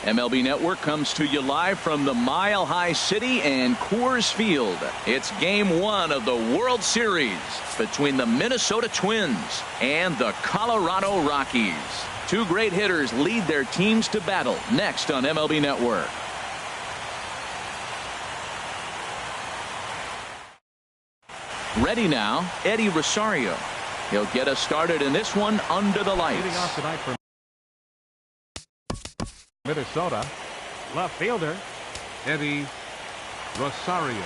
MLB Network comes to you live from the Mile High City and Coors Field. It's Game 1 of the World Series between the Minnesota Twins and the Colorado Rockies. Two great hitters lead their teams to battle next on MLB Network. Ready now, Eddie Rosario. He'll get us started in this one under the lights. Leading off tonight for Minnesota, left fielder Eddie Rosario.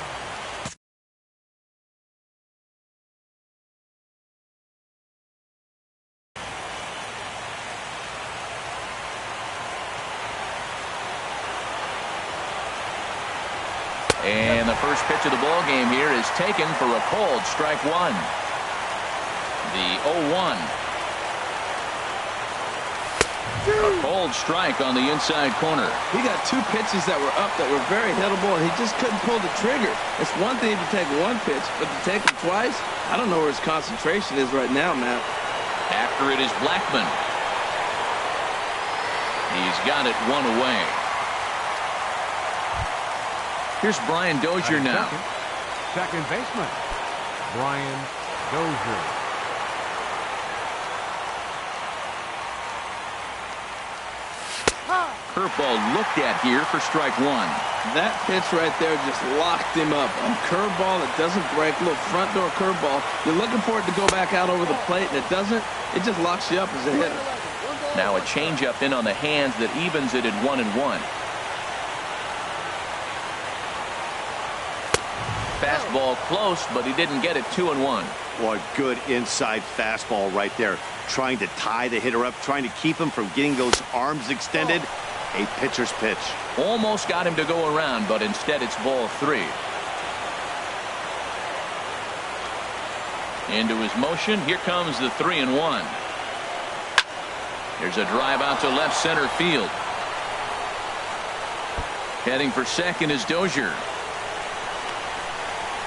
And the first pitch of the ball game here is taken for a called strike one. The 0-1. A cold strike on the inside corner. He got two pitches that were up that were very hittable, and he just couldn't pull the trigger. It's one thing to take one pitch, but to take it twice, I don't know where his concentration is right now, Matt. After it is Blackmon. He's got it one away. Here's Brian Dozier now. Second baseman, Brian Dozier. Curveball looked at here for strike one. That pitch right there just locked him up. A curveball that doesn't break, little front door curveball. You're looking for it to go back out over the plate, and it doesn't. It just locks you up as a hitter. Now a changeup in on the hands that evens it at 1-1. Fastball close, but he didn't get it 2-1. Boy, good inside fastball right there. Trying to tie the hitter up, trying to keep him from getting those arms extended. A pitcher's pitch. Almost got him to go around, but instead it's ball 3. Into his motion. Here comes the 3-1. There's a drive out to left center field. Heading for second is Dozier.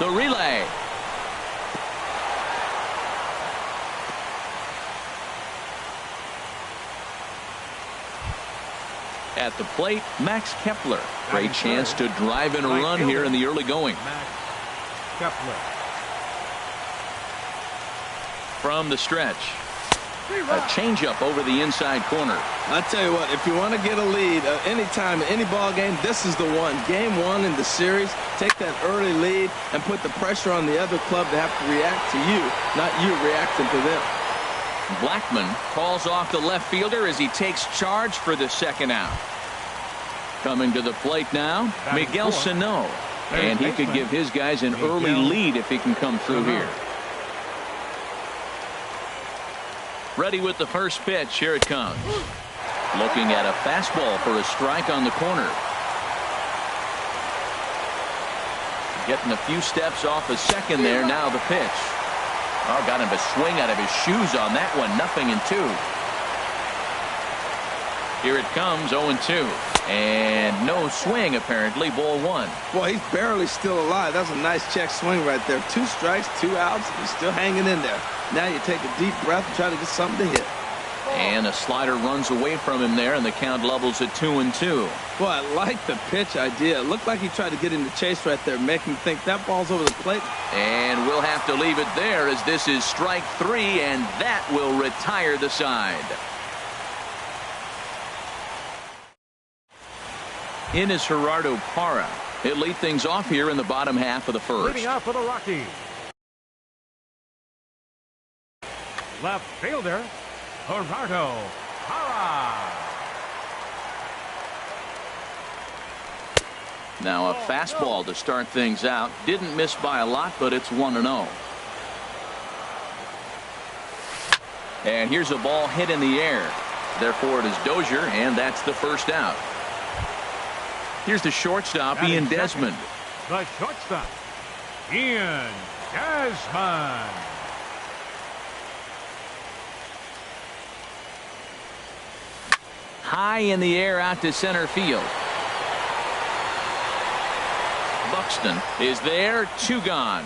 The relay. At the plate, Max Kepler. Great chance to drive in a run here in the early going. Max Kepler. From the stretch. A changeup over the inside corner. I tell you what, if you want to get a lead anytime, any ball game, this is the one. Game 1 in the series, take that early lead and put the pressure on the other club to have to react to you, not you reacting to them. Blackmon calls off the left fielder as he takes charge for the second out. Coming to the plate now, Miguel Sano. And he could give his guys an early lead if he can come through here. Ready with the first pitch. Here it comes. Looking at a fastball for a strike on the corner. Getting a few steps off a second there. Now the pitch. Oh, got him to swing out of his shoes on that one. 0-2. Here it comes, 0-2. And no swing, apparently. Ball 1. Boy, he's barely still alive. That's a nice check swing right there. 2 strikes, 2 outs. He's still hanging in there. Now you take a deep breath and try to get something to hit. And a slider runs away from him there, and the count levels at 2-2. Boy, I like the pitch idea. It looked like he tried to get in the chase right there, make him think that ball's over the plate. And we'll have to leave it there as this is strike 3, and that will retire the side. In is Gerardo Parra. He'll lead things off here in the bottom half of the first. Leading off for the Rockies, left fielder Gerardo Parra. Now a fastball to start things out. Didn't miss by a lot, but it's 1-0. And here's a ball hit in the air. Therefore it is Dozier, and that's the first out. Here's the shortstop, Ian Desmond. The shortstop, Ian Desmond. High in the air out to center field. Buxton is there, 2 gone.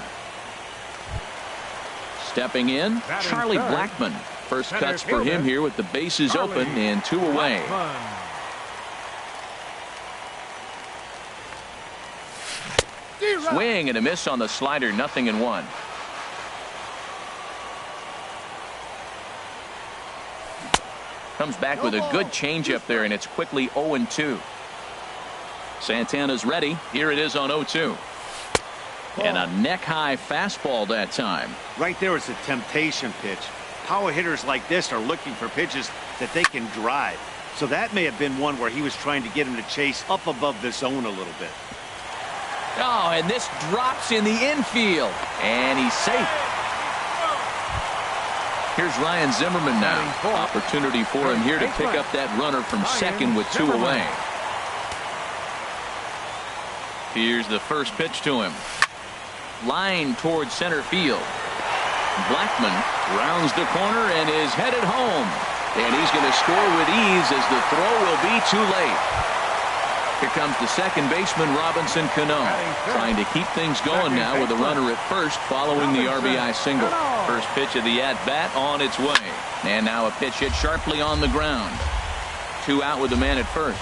Stepping in, Charlie Blackmon. First cuts for him here with the bases open and 2 away. Swing and a miss on the slider, 0-1. Comes back with a good changeup there, and it's quickly 0-2. Santana's ready. Here it is on 0-2. And a neck-high fastball that time. Right there is a temptation pitch. Power hitters like this are looking for pitches that they can drive. So that may have been one where he was trying to get him to chase up above the zone a little bit. Oh, and this drops in the infield. And he's safe. Here's Ryan Zimmerman now. Opportunity for him here to pick up that runner from second with 2 away. Here's the first pitch to him. Line towards center field. Blackman rounds the corner and is headed home. And he's going to score with ease as the throw will be too late. Here comes the second baseman, Robinson Cano, trying to keep things going now with a runner at first following the RBI single. First pitch of the at-bat on its way. And now a pitch hit sharply on the ground. 2 out with the man at first.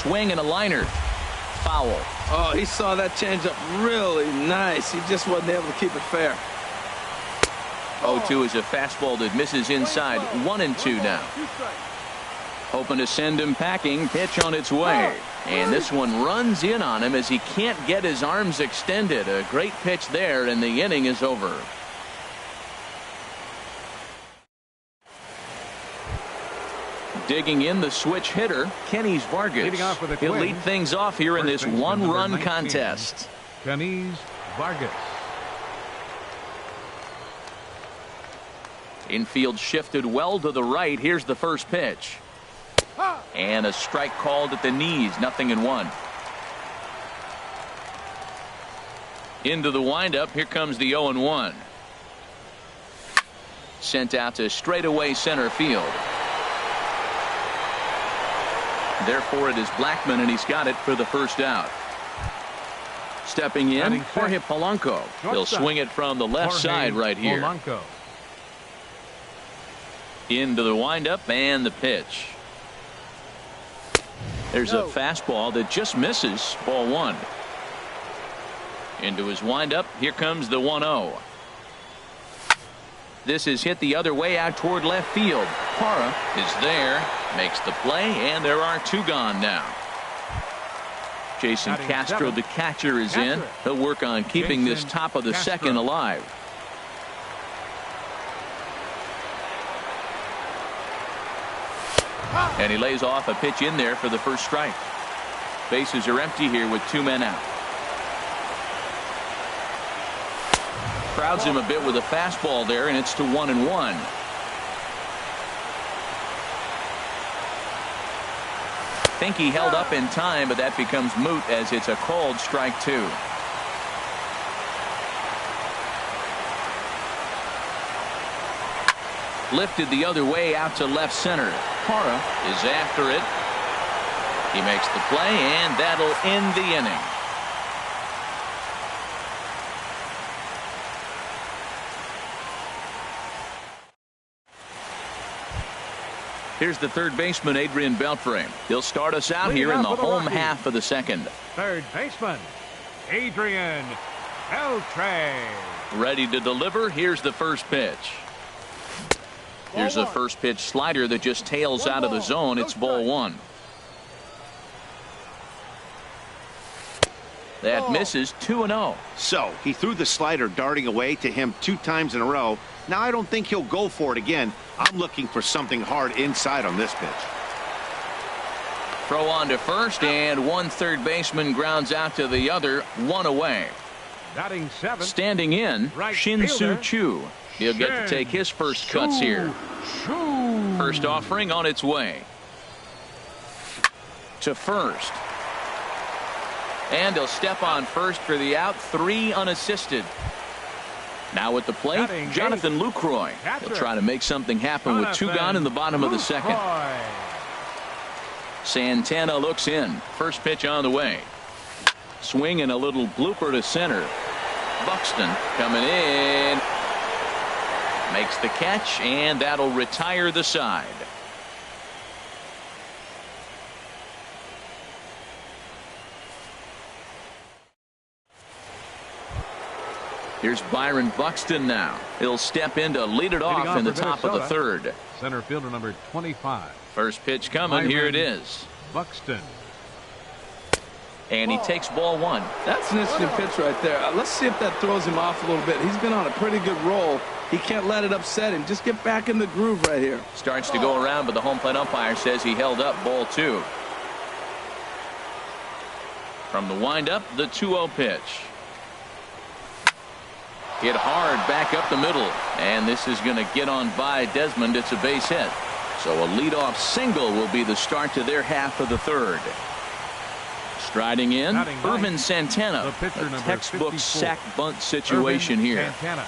Swing and a liner. Foul. Oh, he saw that changeup really nice. He just wasn't able to keep it fair. 0-2 is a fastball that misses inside. 1-2 now. Hoping to send him packing. Pitch on its way. And this one runs in on him as he can't get his arms extended. A great pitch there, and the inning is over. Digging in the switch hitter, Kenny's Vargas. He'll lead things off here in this one-run contest. Kenny's Vargas. Infield shifted well to the right. Here's the first pitch. And a strike called at the knees, 0-1. Into the windup. Here comes the 0-1. Sent out to straightaway center field. Therefore, it is Blackman, and he's got it for the first out. Stepping in, Jorge Polanco. He'll swing it from the left side right here. Polanco. Into the windup and the pitch. There's a fastball that just misses. Ball 1. Into his windup. Here comes the 1-0. This is hit the other way out toward left field. Parra is there, makes the play, and there are 2 gone now. Jason Castro, the catcher, is in. He'll work on keeping this top of the second alive. And he lays off a pitch in there for the first strike. Bases are empty here with 2 men out. Crowds him a bit with a fastball there, and it's to 1-1. Think he held up in time, but that becomes moot as it's a called strike 2. Lifted the other way out to left center. Parra is after it. He makes the play, and that'll end the inning. Here's the third baseman, Adrian Beltre. He'll start us out here in the home half of the second. Third baseman, Adrian Beltre. Ready to deliver. Here's the first pitch. Here's a first pitch slider that just tails out of the zone. It's ball 1. That misses. 2-0. So he threw the slider darting away to him 2 times in a row. Now I don't think he'll go for it again. I'm looking for something hard inside on this pitch. Throw on to first, and one third baseman grounds out to the other. 1 away. Batting 7. Standing in, Shin-Soo Choo. He'll get to take his first cuts here. First offering on its way. To first. And he'll step on first for the out. 3 unassisted. Now at the plate, Jonathan Lucroy. He'll try to make something happen with 2 gone in the bottom of the second. Santana looks in. First pitch on the way. Swing and a little blooper to center. Buxton coming in. Makes the catch, and that'll retire the side. Here's Byron Buxton now. He'll step in to lead it off in the top of the third. Center fielder number 25. First pitch coming. Here it is. Buxton. And he takes ball one. That's an interesting pitch right there. Let's see if that throws him off a little bit. He's been on a pretty good roll. He can't let it upset him. Just get back in the groove right here. Starts to go around, but the home plate umpire says he held up ball two. From the windup, the 2-0 pitch. Hit hard back up the middle. And this is going to get on by Desmond. It's a base hit. So a leadoff single will be the start to their half of the third. Striding in, Irvin Santana. A textbook 54. Sack bunt situation Irvin here. Santana.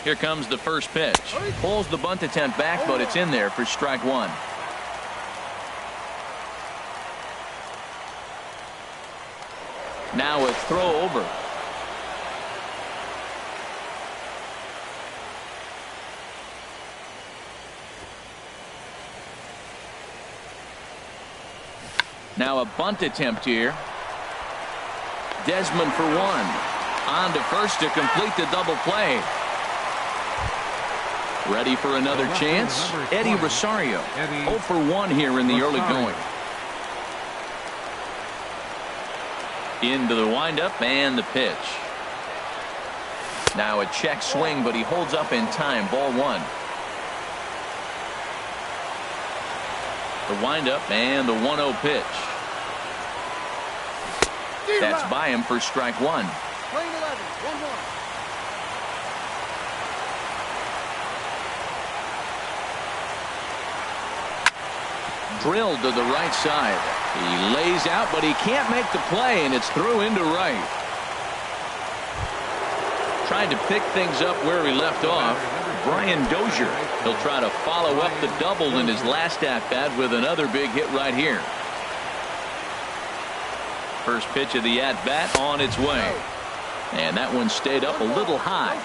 Here comes the first pitch. Pulls the bunt attempt back, but it's in there for strike one. Now a throw over. Now a bunt attempt here. Desmond for one. On to first to complete the double play. Ready for another chance. Eddie Rosario. 0 for 1 here in the early going. Into the windup and the pitch. Now a check swing, but he holds up in time. Ball one. The windup and the 1-0 pitch. That's by him for strike one. Lane 11, 1-1. Drilled to the right side. He lays out, but he can't make the play, and it's through into right. Trying to pick things up where he left off. Brian Dozier. He'll try to follow up the double in his last at-bat with another big hit right here. First pitch of the at-bat on its way. And that one stayed up a little high.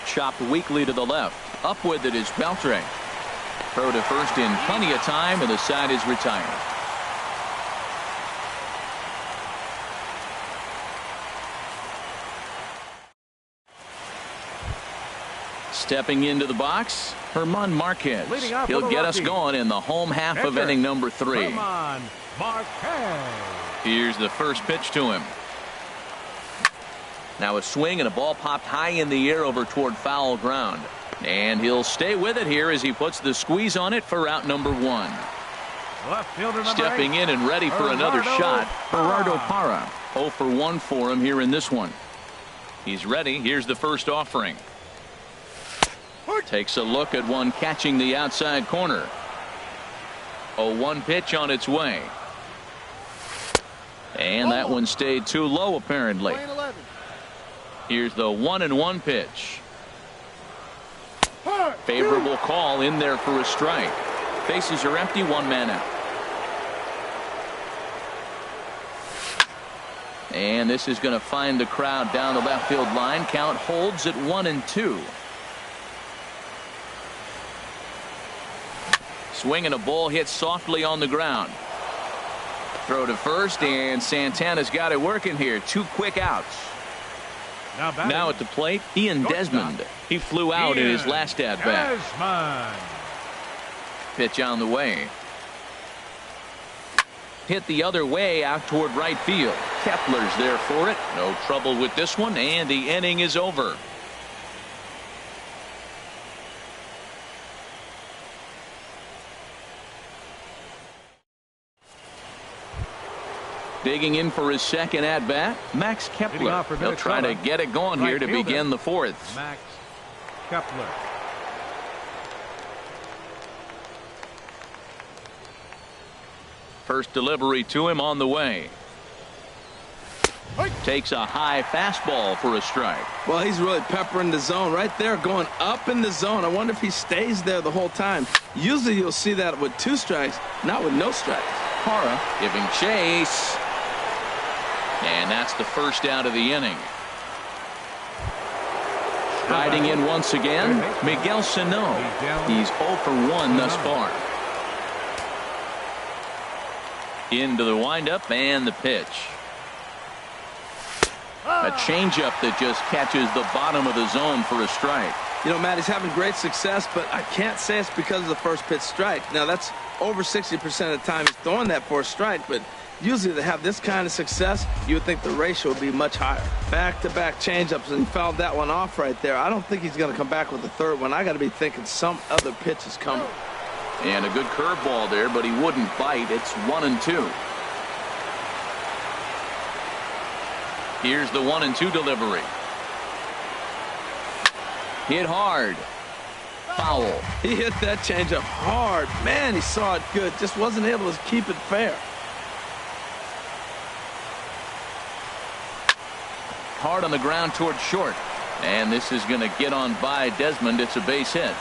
Chopped weakly to the left. Up with it is Beltre. Throw to first in plenty of time, and the side is retired. Stepping into the box, Herman Marquez. He'll get us going in the home half of inning number 3. Herman Marquez. Here's the first pitch to him. Now a swing and a ball popped high in the air over toward foul ground. And he'll stay with it here as he puts the squeeze on it for out number 1. Left fielder number Stepping 8. in and ready for another shot, Gerardo Parra. 0 for 1 for him here in this one. He's ready. Here's the first offering. Takes a look at one catching the outside corner. 0-1 pitch on its way. And that one stayed too low apparently. Here's the 1-1 pitch. Favorable call in there for a strike. Bases are empty, 1 man out. And this is going to find the crowd down the left field line. Count holds at 1-2. Swing and a ball hit softly on the ground. Throw to first, and Santana's got it working here. 2 quick outs. Now at the plate, Ian Desmond. He flew out in his last at-bat. Pitch on the way. Hit the other way out toward right field. Kepler's there for it. No trouble with this one, and the inning is over. Digging in for his second at-bat, Max Kepler. He'll try to get it going here to begin the 4th. Max Kepler. First delivery to him on the way. Takes a high fastball for a strike. Well, he's really peppering the zone right there, going up in the zone. I wonder if he stays there the whole time. Usually you'll see that with 2 strikes, not with no strikes. Parra giving chase. And that's the first out of the inning. Riding in once again, Miguel Sano. He's 0 for 1 thus far. Into the windup and the pitch. A changeup that just catches the bottom of the zone for a strike. You know, Matt, he's having great success, but I can't say it's because of the first pitch strike. Now, that's over 60% of the time he's throwing that for a strike, but usually to have this kind of success, you would think the ratio would be much higher. Back-to-back changeups, and he fouled that one off right there. I don't think he's going to come back with the third one. I got to be thinking some other pitch is coming. And a good curveball there, but he wouldn't bite. It's 1-2. Here's the 1-2 delivery. Hit hard. Foul. He hit that changeup hard. Man, he saw it good. Just wasn't able to keep it fair. Hard on the ground toward short. And this is going to get on by Desmond. It's a base hit.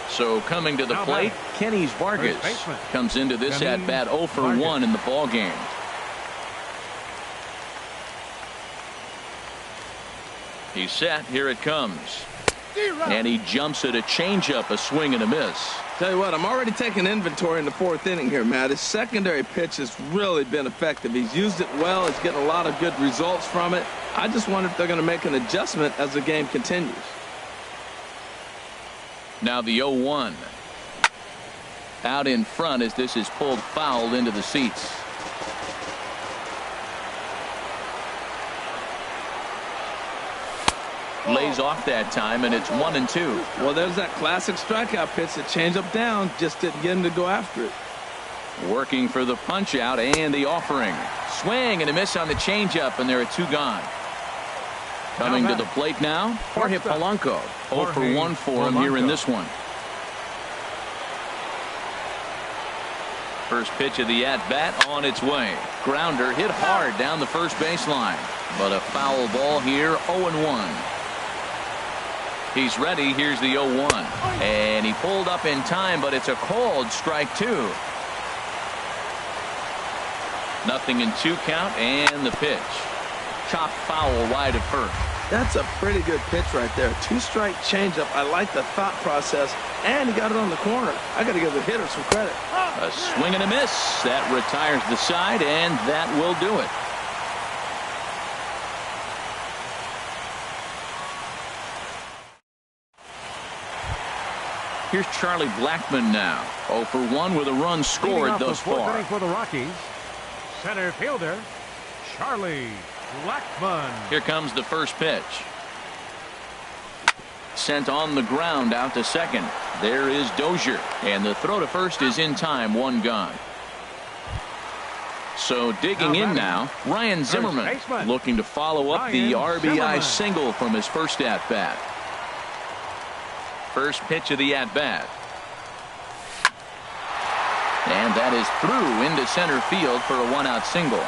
So coming to the plate, Kenny Vargas comes into this at-bat 0 for 1 in the ball game. He's set. Here it comes. And he jumps at a changeup, a swing and a miss. Tell you what, I'm already taking inventory in the fourth inning here, Matt. His secondary pitch has really been effective. He's used it well. He's getting a lot of good results from it. I just wonder if they're going to make an adjustment as the game continues. Now the 0-1. Out in front as this is pulled foul into the seats. Lays off that time, and it's 1-2. Well, there's that classic strikeout pitch that changed up down. Just didn't get him to go after it. Working for the punch out and the offering. Swing and a miss on the changeup, and there are 2 gone. Coming to the plate now, Jorge Polanco. 0 for 1 for him here in this one. First pitch of the at-bat on its way. Grounder hit hard down the first baseline. But a foul ball here, 0-1. He's ready. Here's the 0-1. And he pulled up in time, but it's a called strike 2. Nothing in 2 count, and the pitch. Chopped foul wide of first. That's a pretty good pitch right there. 2-strike changeup. I like the thought process, and he got it on the corner. I got to give the hitter some credit. A swing and a miss. That retires the side, and that will do it. Here's Charlie Blackmon now. 0 for 1 with a run scored thus far. For the Rockies, center fielder Charlie Blackmon. Here comes the first pitch. Sent on the ground out to second. There is Dozier. And the throw to first is in time. 1 gone. So digging in now, Ryan Zimmerman looking to follow up the RBI single from his first at-bat. First pitch of the at-bat. And that is through into center field for a 1-out single.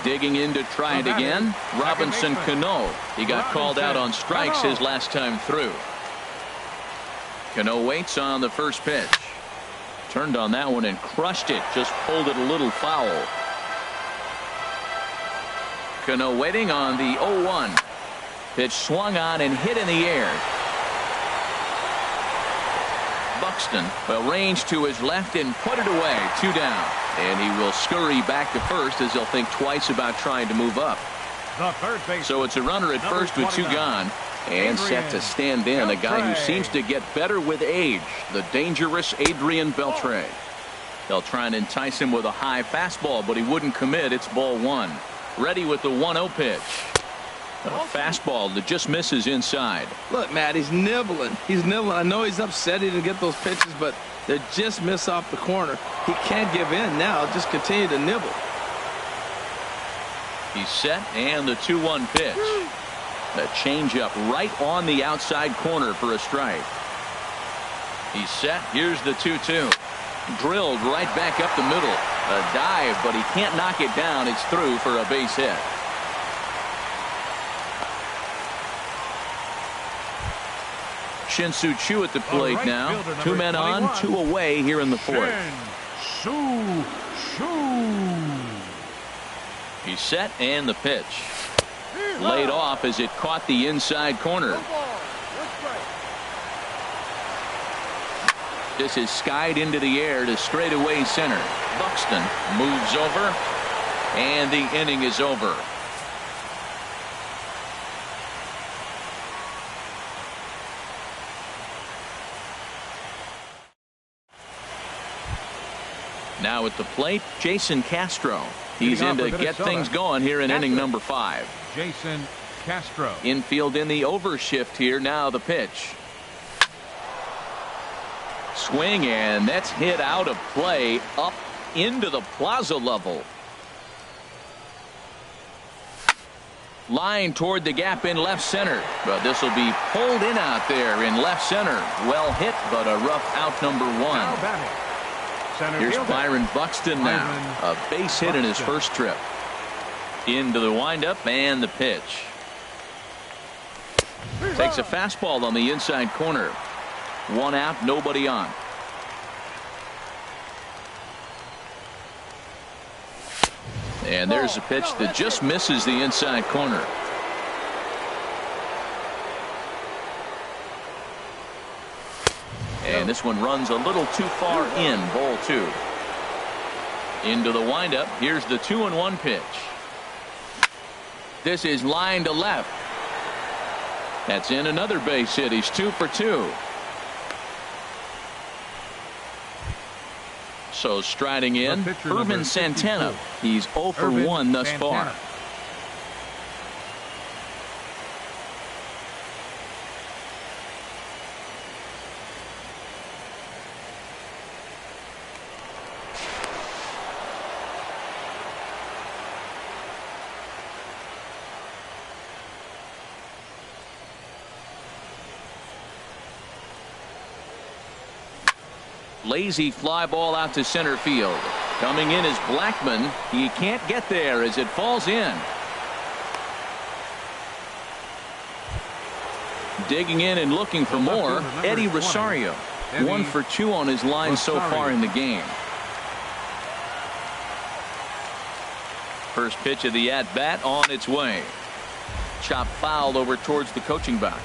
Digging in to try it again. Robinson Cano. He got called out on strikes his last time through. Cano waits on the first pitch. Turned on that one and crushed it. Just pulled it a little foul. Cano waiting on the 0-1. Pitch swung on and hit in the air. Buxton will range to his left and put it away. 2 down. And he will scurry back to first as he'll think twice about trying to move up. So it's a runner at first with 2 gone. And set to stand in a guy who seems to get better with age. The dangerous Adrian Beltre. They'll try and entice him with a high fastball, but he wouldn't commit. It's ball 1. Ready with the 1-0 pitch. A fastball that just misses inside. Look, Matt, he's nibbling. He's nibbling. I know he's upset he didn't get those pitches, but they just miss off the corner. He can't give in now. Just continue to nibble. He's set, and the 2-1 pitch. The changeup right on the outside corner for a strike. He's set. Here's the 2-2. Drilled right back up the middle. A dive, but he can't knock it down. It's through for a base hit. Shin-Soo Choo at the plate now. 2 men on, 2 away here in the 4th. Shin-Soo Choo. He's set, and the pitch. Laid off as it caught the inside corner. This is skied into the air to straightaway center. Buxton moves over, and the inning is over. Now at the plate, Jason Castro. He's in to get things going here in inning number 5. Jason Castro. Infield in the overshift here. Now the pitch. Swing, and that's hit out of play up into the plaza level. Line toward the gap in left center, but this will be pulled in out there in left center. Well hit, but a rough out number 1. Here's Byron Buxton now. A base hit in his first trip. Into the windup and the pitch. Takes a fastball on the inside corner. 1 out, nobody on. And there's a pitch that just misses the inside corner. And this one runs a little too far in. Ball 2. Into the windup. Here's the 2-1 pitch. This is line to left. That's in another base hit. He's 2 for 2. So striding in, Irvin Santana. He's 0 for 1 thus far. Lazy fly ball out to center field. Coming in is Blackman. He can't get there as it falls in. Digging in and looking for more, Eddie Rosario. 1 for 2 on his line so far in the game. First pitch of the at-bat on its way. Chop foul over towards the coaching box.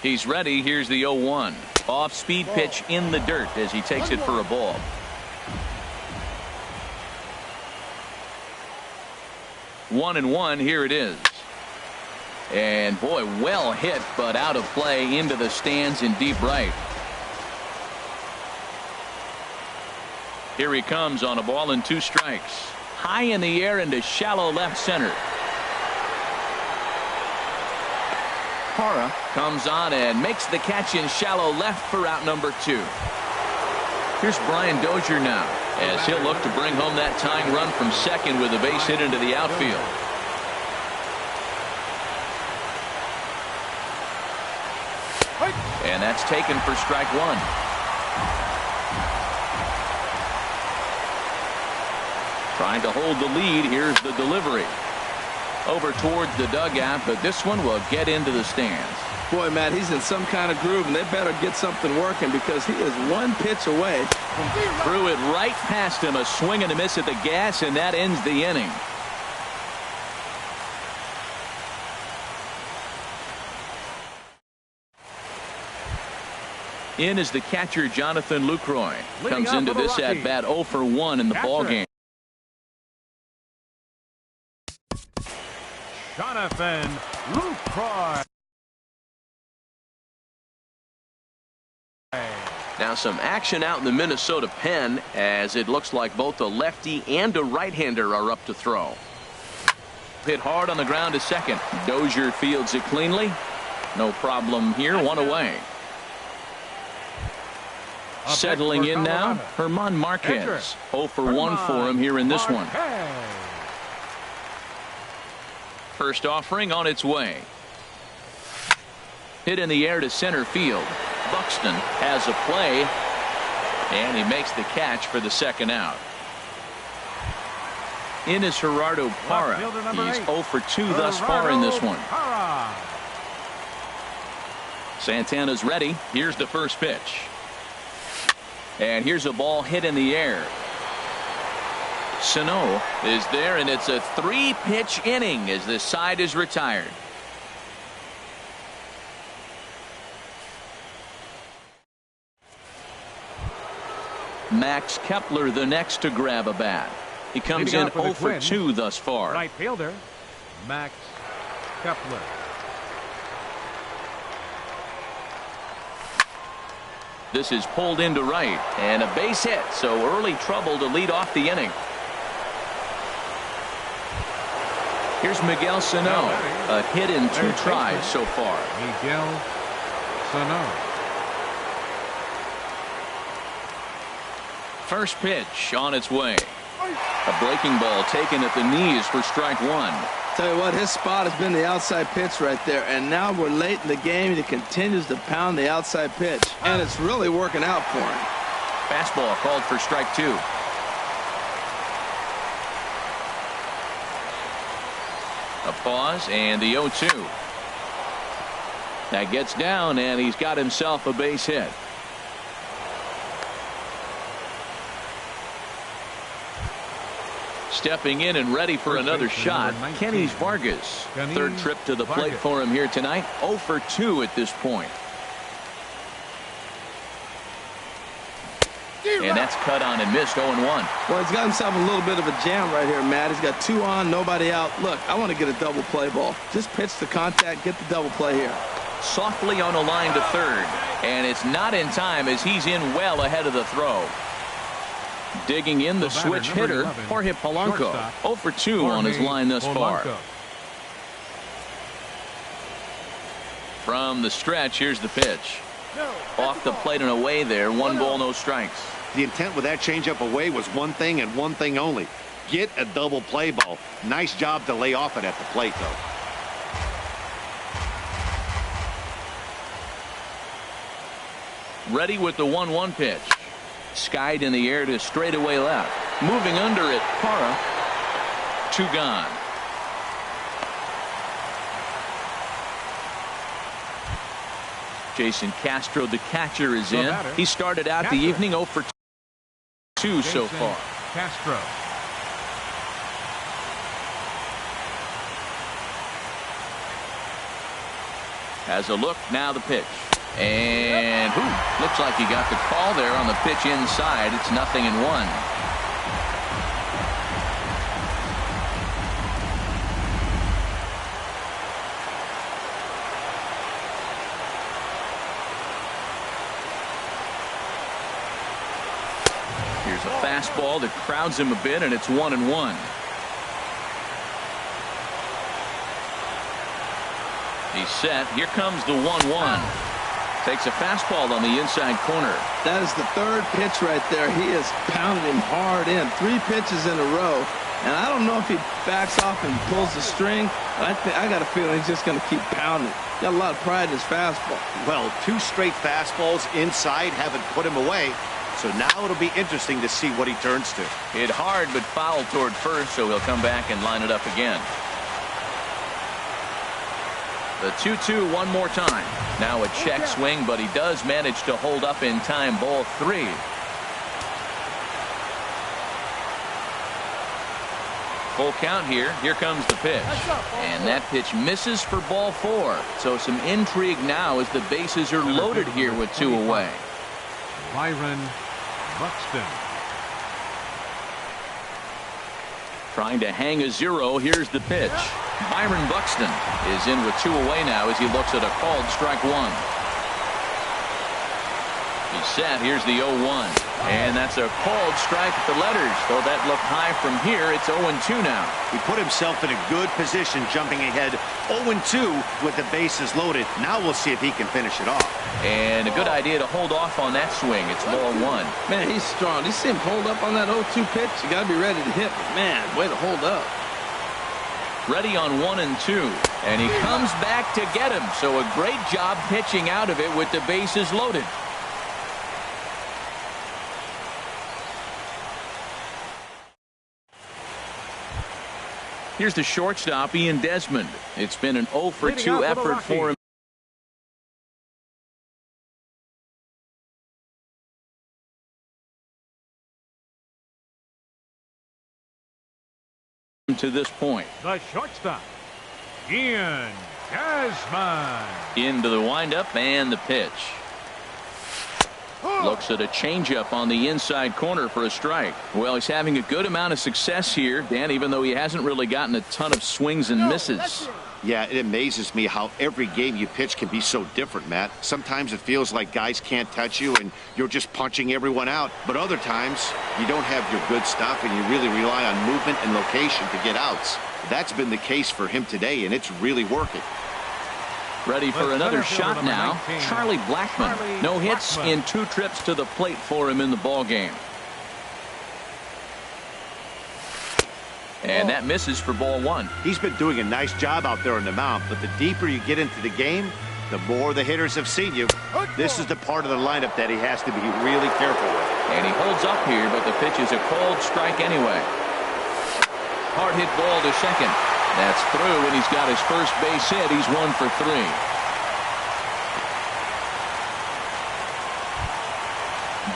He's ready. Here's the 0-1. Off-speed pitch in the dirt as he takes it for a ball. One and one. Here it is. And boy, well hit, but out of play into the stands in deep right. Here he comes on a ball and 2 strikes. High in the air into shallow left center. Hara comes on and makes the catch in shallow left for out number 2. Here's Brian Dozier now as he'll look to bring home that tying run from second with a base hit into the outfield. And that's taken for strike 1. Trying to hold the lead. Here's the delivery. Over towards the dugout, but this one will get into the stands. Boy, Matt, he's in some kind of groove, and they better get something working because he is 1 pitch away. Threw it right past him. A swing and a miss at the gas, and that ends the inning. In is the catcher, Jonathan Lucroy. Comes into this at-bat 0 for 1 in the ballgame. Jonathan Lucroy. Now some action out in the Minnesota pen as it looks like both a lefty and a right-hander are up to throw. Hit hard on the ground to second. Dozier fields it cleanly. No problem here. 1 away. Settling in now, Herman Marquez. 0 for 1 for him here in this one. First offering on its way. Hit in the air to center field. Buxton has a play, and he makes the catch for the second out. In is Gerardo Parra. He's 0 for 2 thus far in this one. Santana's ready. Here's the first pitch. And here's a ball hit in the air. Sano is there, and it's a 3-pitch inning as this side is retired. Max Kepler the next to grab a bat. He comes in 0 for 2 thus far. Right fielder, Max Kepler. This is pulled into right, and a base hit, so early trouble to lead off the inning. Here's Miguel Sano, a hit in 2 tries so far. Miguel Sano. First pitch on its way. A breaking ball taken at the knees for strike 1. Tell you what, his spot has been the outside pitch right there, and now we're late in the game. He continues to pound the outside pitch, and it's really working out for him. Fastball called for strike 2. A pause and the 0-2. That gets down, and he's got himself a base hit. Stepping in and ready for another shot, Kenny Vargas. Third trip to the plate for him here tonight. 0 for 2 at this point. And that's cut on and missed. 0-1. Well, he's got himself a little bit of a jam right here, Matt. He's got 2 on, nobody out. Look, I want to get a double play ball. Just pitch the contact, get the double play here. Softly on a line to third, and it's not in time as he's in well ahead of the throw. Digging in the switch hitter, Jorge Polanco. 0 for 2 on his line thus far. From the stretch, here's the pitch. Off the plate and away there. 1 ball, no strikes. The intent with that changeup away was one thing and one thing only. Get a double play ball. Nice job to lay off it at the plate, though. Ready with the 1-1 pitch. Skied in the air to straightaway left. Moving under it, Parra. 2 gone. Jason Castro, the catcher, is in. He started out the evening 0 for 2 so far. Castro. Has a look, now the pitch. And looks like he got the call there on the pitch inside. It's 0-1. Here's a fastball that crowds him a bit, and it's 1-1. He's set. Here comes the 1-1. Takes a fastball on the inside corner. That is the 3rd pitch right there. He has pounded him hard in. 3 pitches in a row. And I don't know if he backs off and pulls the string. But I got a feeling he's just going to keep pounding. Got a lot of pride in his fastball. Well, 2 straight fastballs inside haven't put him away. So now it'll be interesting to see what he turns to. Hit hard but foul toward first, so he'll come back and line it up again. The 2-2 one more time. Now a check swing, but he does manage to hold up in time. Ball 3. Full count here. Here comes the pitch. And that pitch misses for ball 4. So some intrigue now as the bases are loaded here with 2 away. Byron Buxton. Trying to hang a 0. Here's the pitch. Byron Buxton is in with 2 away now as he looks at a called strike 1. He's set. Here's the 0-1. And that's a called strike at the letters. Though that looked high from here, it's 0-2 now. He put himself in a good position jumping ahead 0-2 with the bases loaded. Now we'll see if he can finish it off. And a good idea to hold off on that swing. It's ball 1. Man, he's strong. You see him hold up on that 0-2 pitch? You got to be ready to hit. But man, way to hold up. Ready on 1 and 2. And he comes back to get him. So a great job pitching out of it with the bases loaded. Here's the shortstop, Ian Desmond. It's been an 0 for 2 effort for him. to this point. The shortstop, Ian Gasman. Into the windup and the pitch. Looks at a changeup on the inside corner for a strike. Well, he's having a good amount of success here, Dan, even though he hasn't really gotten a ton of swings and misses. Yeah, it amazes me how every game you pitch can be so different, Matt. Sometimes it feels like guys can't touch you and you're just punching everyone out. But other times, you don't have your good stuff and you really rely on movement and location to get outs. That's been the case for him today, and it's really working. Ready for another shot now. 19, Charlie Blackmon. No hits in 2 trips to the plate for him in the ball game. And that misses for ball 1. He's been doing a nice job out there on the mound, but the deeper you get into the game, the more the hitters have seen you. This is the part of the lineup that he has to be really careful with. And he holds up here, but the pitch is a cold strike anyway. Hard hit ball to second. That's through, and he's got his first base hit. He's 1 for 3.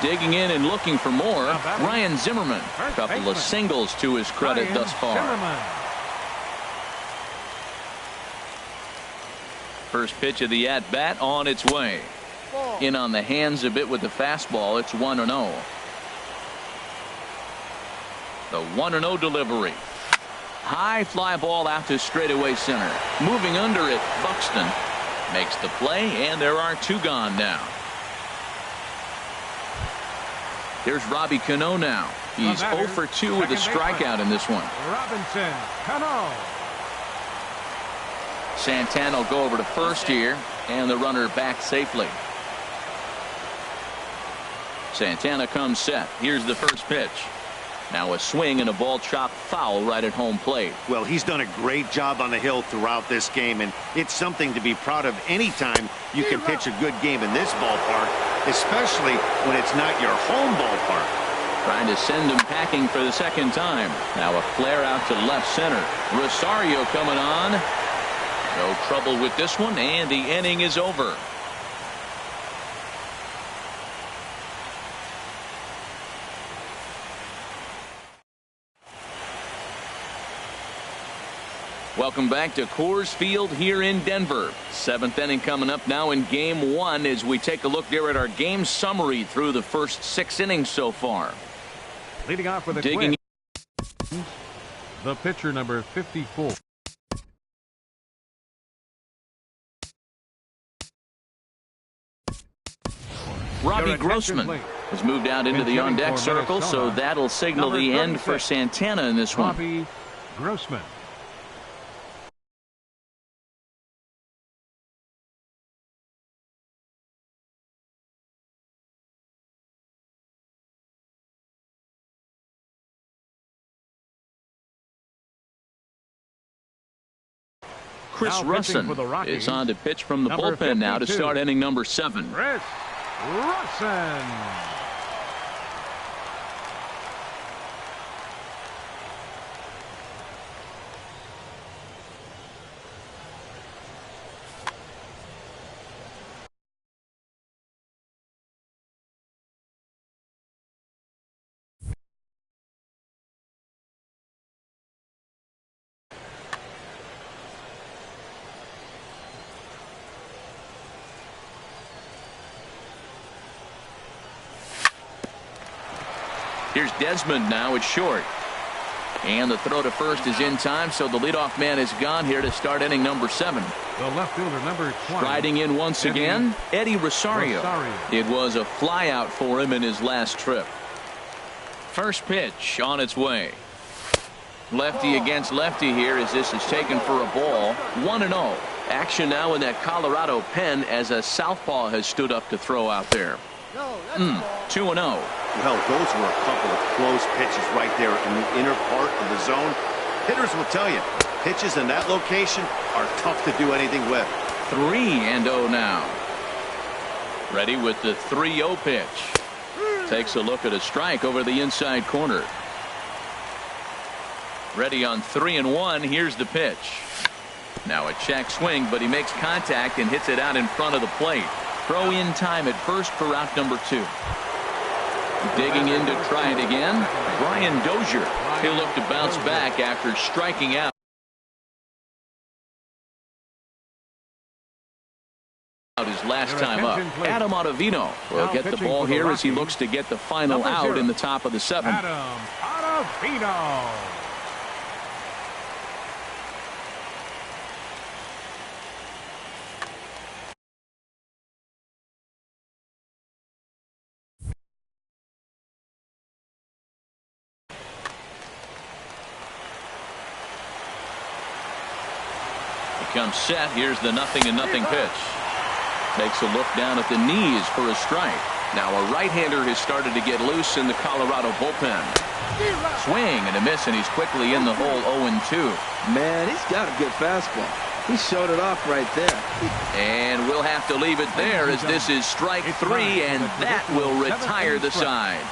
Digging in and looking for more, Ryan Zimmerman. A couple of singles to his credit thus far. First pitch of the at-bat on its way. In on the hands a bit with the fastball. It's 1-0. The 1-0 delivery. High fly ball out to straightaway center. Moving under it, Buxton makes the play, and there are 2 gone now. Here's Robbie Cano now. He's 0 for 2 with a strikeout in this one. Robinson Cano. Santana will go over to first here, and the runner back safely. Santana comes set. Here's the first pitch. Now a swing and a ball chopped foul right at home plate. Well, he's done a great job on the hill throughout this game, and it's something to be proud of anytime you can pitch a good game in this ballpark, especially when it's not your home ballpark. Trying to send him packing for the second time. Now a flare out to left center. Rosario coming on. No trouble with this one, and the inning is over. Welcome back to Coors Field here in Denver. 7th inning coming up now in game 1 as we take a look there at our game summary through the first 6 innings so far. Leading off with a Digging Twins, the pitcher number 54. Robbie Grossman has moved out into the on-deck circle, so that'll signal the end for Santana in this one. Robbie Grossman. Chris Russin is on to pitch from the bullpen now to start inning number 7. Chris Russin. Here's Desmond now at short. And the throw to first is in time, so the leadoff man is gone here to start inning number 7. The left fielder number 20. Riding in once again, Eddie Rosario. It was a flyout for him in his last trip. First pitch on its way. Lefty against lefty here as this is taken for a ball. 1-0. Action now in that Colorado pen as a southpaw has stood up to throw out there. 2-0. Well, those were a couple of close pitches right there in the inner part of the zone. Hitters will tell you, pitches in that location are tough to do anything with. 3-0 now. Ready with the 3-0 pitch. Takes a look at a strike over the inside corner. Ready on 3-1. Here's the pitch. Now a check swing, but he makes contact and hits it out in front of the plate. Throw in time at first for out number 2. Digging in to try it again, Brian Dozier. Ryan. He'll look to bounce back after striking out his last time up. Adam Ottavino will get the ball here as he looks to get the final out in the top of the 7th. Adam Ottavino. Comes set. Here's the 0-0 pitch. Takes a look down at the knees for a strike. Now a right-hander has started to get loose in the Colorado bullpen. Swing and a miss, and he's quickly in the hole 0-2. Man, he's got a good fastball. He showed it off right there. And we'll have to leave it there as this is strike 3, and that will retire the side.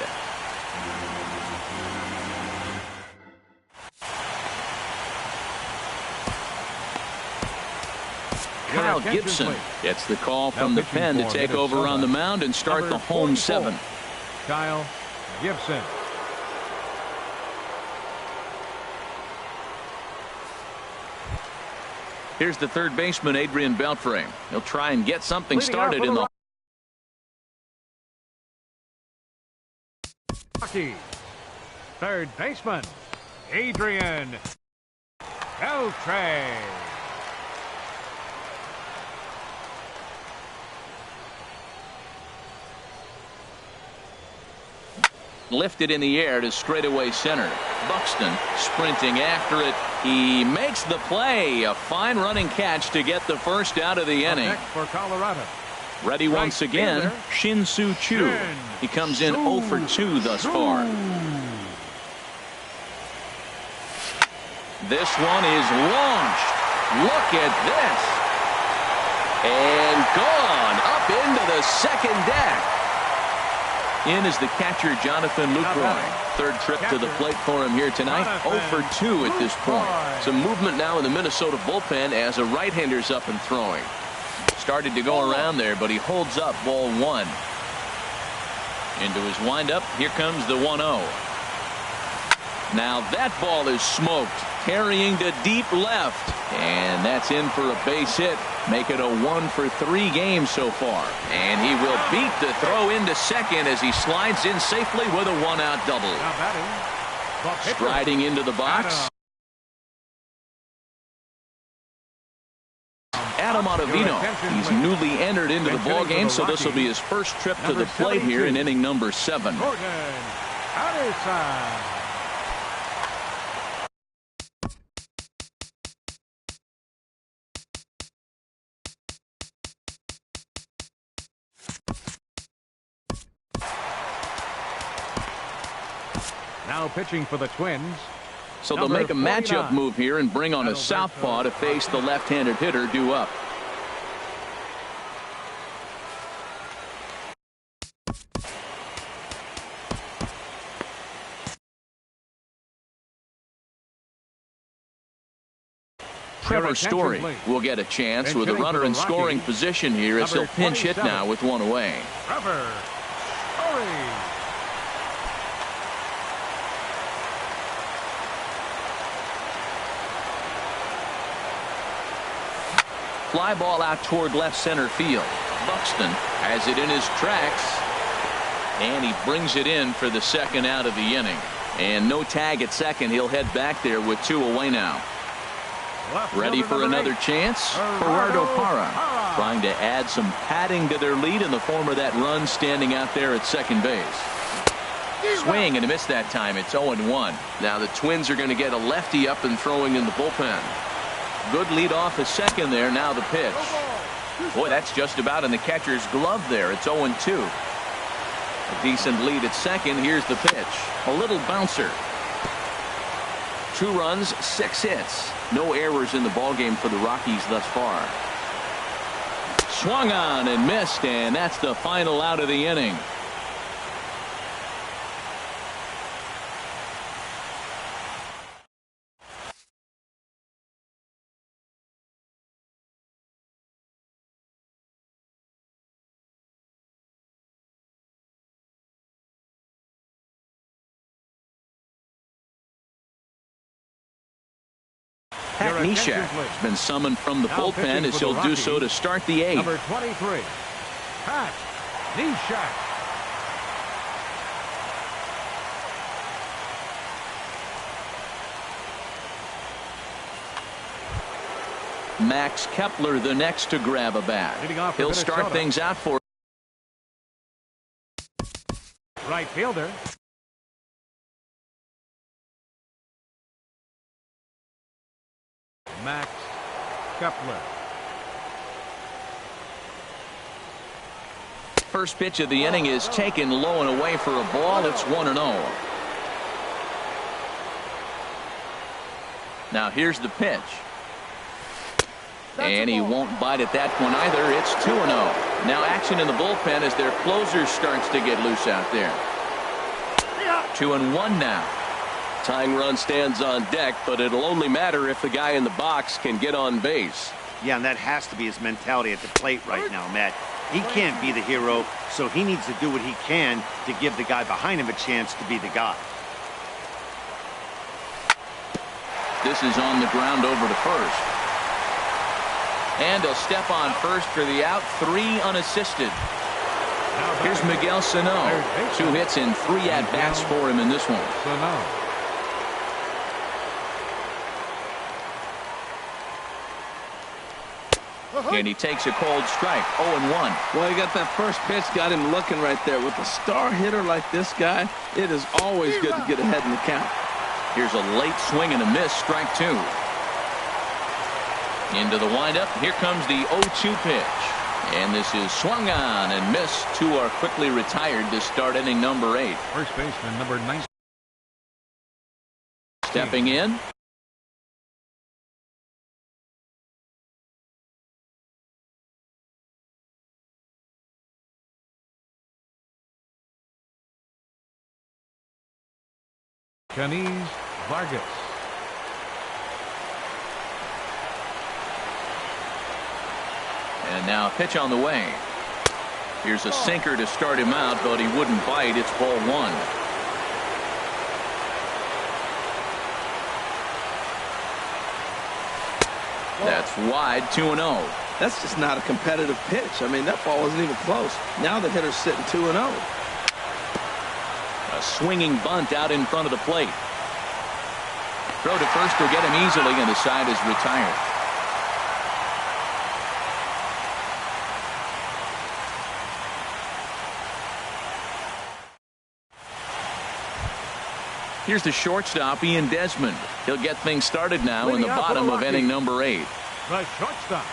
Kyle Gibson gets the call from the pen to take over on the mound and start the home 7. Kyle Gibson. Here's the third baseman, Adrian Beltre. He'll try and get something started in the Rocky. Third baseman, Adrian Beltre. lifted in the air to straightaway center. Buxton sprinting after it. He makes the play. A fine running catch to get the first out of the inning. For Colorado. Ready once again, Shin-Soo Choo. He comes in 0 for 2 thus far. This one is launched. Look at this. And gone up into the second deck. In is the catcher, Jonathan Lucroy. Third trip to the plate for him here tonight. 0 for 2 at this point. Some movement now in the Minnesota bullpen as a right-hander's up and throwing. Started to go around there, but he holds up ball 1. Into his windup. Here comes the 1-0. Now that ball is smoked. Carrying to deep left. And that's in for a base hit. Make it a 1 for 3 game so far. And he will beat the throw into second as he slides in safely with a 1-out double. Striding into the box. Adam Ottavino. He's newly entered into the ball game, so this will be his first trip to the plate here in inning number 7. Now pitching for the Twins. So they'll make a matchup move here and bring on a southpaw to face the left-handed hitter due up. Trevor Story will get a chance with a runner in scoring position here as he'll pinch hit now with 1 away. Trevor Story. Fly ball out toward left center field. Buxton has it in his tracks. And he brings it in for the second out of the inning. And no tag at second. He'll head back there with 2 away now. Ready for another chance? Gerardo Parra trying to add some padding to their lead in the form of that run standing out there at second base. Swing and a miss that time. It's 0-1. Now the Twins are going to get a lefty up and throwing in the bullpen. Good lead off a second there. Now the pitch. Boy, that's just about in the catcher's glove there. It's 0-2. A decent lead at second. Here's the pitch. A little bouncer. 2 runs, 6 hits. No errors in the ballgame for the Rockies thus far. Swung on and missed, and that's the final out of the inning. Pat Your Neshek attention, please. has been summoned from the Now bullpen pitching as for the he'll do so to Rockies, start the eighth. Number 23, Pat Neshek. Max Kepler the next to grab a bat. Leading off for He'll start Minnesota. things out for Right fielder. Max Kepler. first pitch of the inning is taken low and away for a ball. It's 1-0. Now here's the pitch. And he won't bite at that one either. It's 2-0. Now action in the bullpen as their closer starts to get loose out there. 2-1 now. Tying run stands on deck, but it'll only matter if the guy in the box can get on base. Yeah, and that has to be his mentality at the plate right now, Matt. He can't be the hero, so he needs to do what he can to give the guy behind him a chance to be the guy. This is on the ground over to first. And he'll step on first for the out. 3 unassisted. Here's Miguel Sano. 2 hits and 3 at-bats for him in this one. And he takes a cold strike. 0-1. Well, he got that first pitch, got him looking right there. With a star hitter like this guy, it is always good to get ahead in the count. Here's a late swing and a miss. Strike 2. Into the windup. Here comes the 0-2 pitch. And this is swung on and missed. 2 are quickly retired to start inning number 8. First baseman number 9. Stepping in. Kenys Vargas. And now a pitch on the way. Here's a sinker to start him out, but he wouldn't bite. It's ball 1. That's wide. 2-0. That's just not a competitive pitch. I mean, that ball wasn't even close. Now the hitter's sitting 2-0. A swinging bunt out in front of the plate. Throw to first will get him easily, and the side is retired. Here's the shortstop, Ian Desmond. He'll get things started now in the bottom of inning number 8. The shortstop,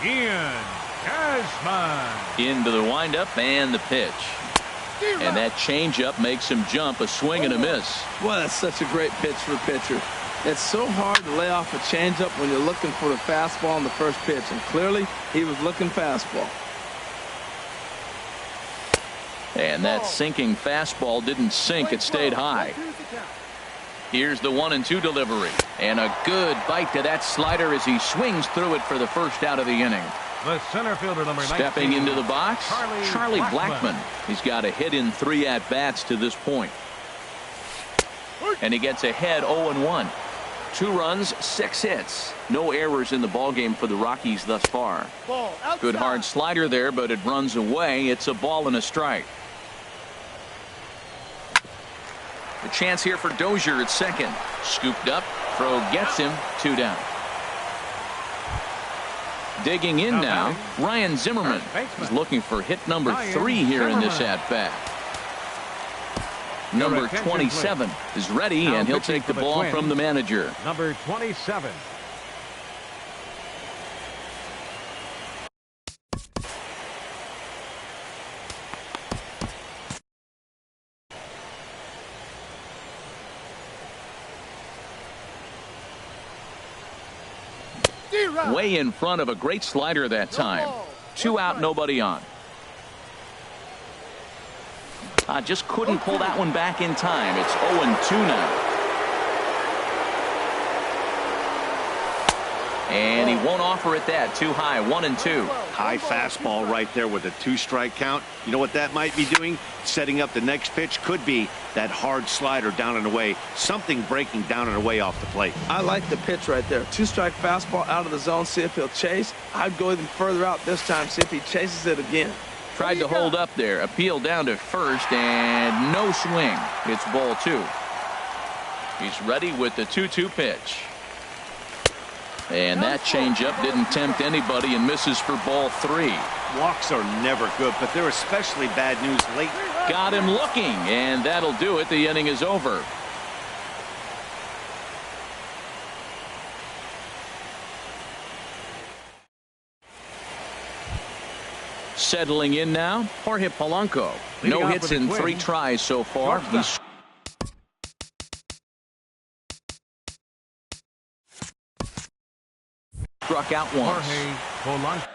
Ian Desmond. Into the windup and the pitch. And that changeup makes him jump. A swing and a miss. Well, that's such a great pitch for a pitcher. It's so hard to lay off a changeup when you're looking for the fastball on the first pitch. And clearly, he was looking fastball. And that sinking fastball didn't sink. It stayed high. Here's the 1-2 delivery. And a good bite to that slider as he swings through it for the first out of the inning. The center fielder number 19. Stepping into the box, Charlie Blackmon. He's got a hit in 3 at-bats to this point. And he gets ahead 0-1. 2 runs, 6 hits. No errors in the ballgame for the Rockies thus far. Good hard slider there, but it runs away. It's a ball and a strike. The chance here for Dozier at second. Scooped up. Throw gets him. 2 down. Digging in now, Ryan Zimmerman. He's looking for hit number 3 here in this at-bat. Number 27 is ready, and he'll take the ball from the manager. Number 27. Way in front of a great slider that time. 2 out, nobody on. Just couldn't pull that one back in time. It's 0-2 now. 0-2 And he won't offer it that. Too high. 1-2. High fastball right there with a 2-strike count. You know what that might be doing? Setting up the next pitch. Could be that hard slider down and away. Something breaking down and away off the plate. I like the pitch right there. 2-strike fastball out of the zone. See if he'll chase. I'd go even further out this time. See if he chases it again. Tried to hold up there. Appeal down to first, and no swing. It's ball 2. He's ready with the 2-2 pitch. And that changeup didn't tempt anybody and misses for ball 3. Walks are never good, but they're especially bad news late. Got him looking, and that'll do it. The inning is over. Settling in now, Jorge Polanco. No hits in 3 tries so far. He's struck out once. Jorge Polanco.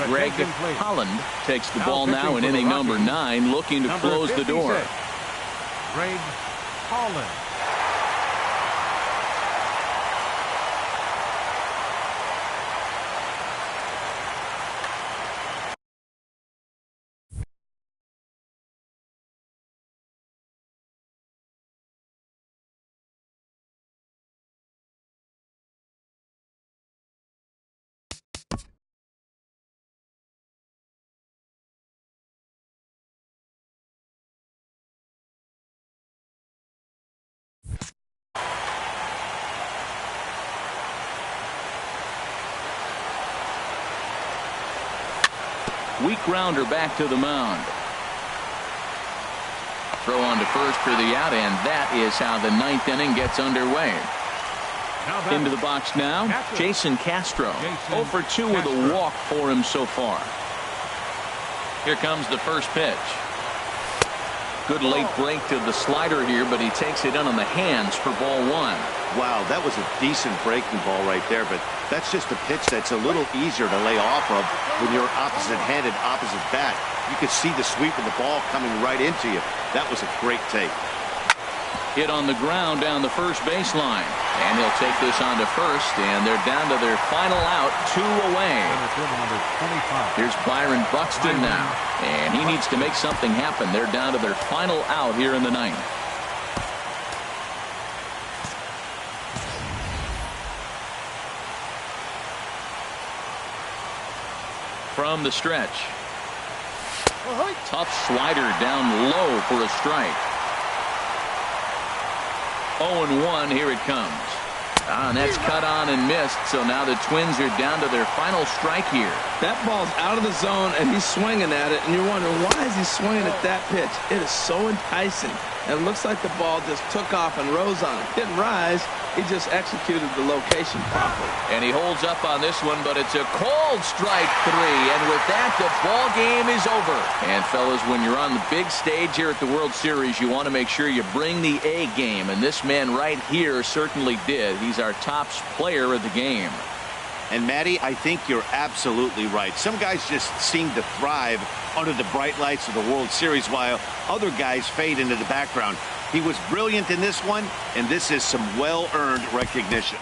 Greg Holland takes the ball now in inning number 9, looking to close the door. Greg Holland. Weak grounder back to the mound. Throw on to first for the out, and that is how the 9th inning gets underway. Into the box now, Jason Castro. 0 for 2 with a walk for him so far. Here comes the first pitch. Good late break to the slider here, but he takes it in on the hands for ball 1. Wow, that was a decent breaking ball right there, but that's just a pitch that's a little easier to lay off of when you're opposite-handed, opposite bat. You could see the sweep of the ball coming right into you. That was a great take. Hit on the ground down the first baseline. And he'll take this on to first, and they're down to their final out, 2 away. Here's Byron Buxton now, and he needs to make something happen. They're down to their final out here in the 9th. From the stretch. Tough slider down low for a strike. 0-1, here it comes. And that's cut on and missed, so now the Twins are down to their final strike here. That ball's out of the zone, and he's swinging at it, and you're wondering, why is he swinging at that pitch? It is so enticing. And it looks like the ball just took off and rose on it. Didn't rise. He just executed the location properly. And he holds up on this one, but it's a cold strike 3. And with that, the ball game is over. And, fellas, when you're on the big stage here at the World Series, you want to make sure you bring the A game. And this man right here certainly did. He's our top player of the game. And, Matty, I think you're absolutely right. Some guys just seem to thrive under the bright lights of the World Series while other guys fade into the background. He was brilliant in this one, and this is some well-earned recognition.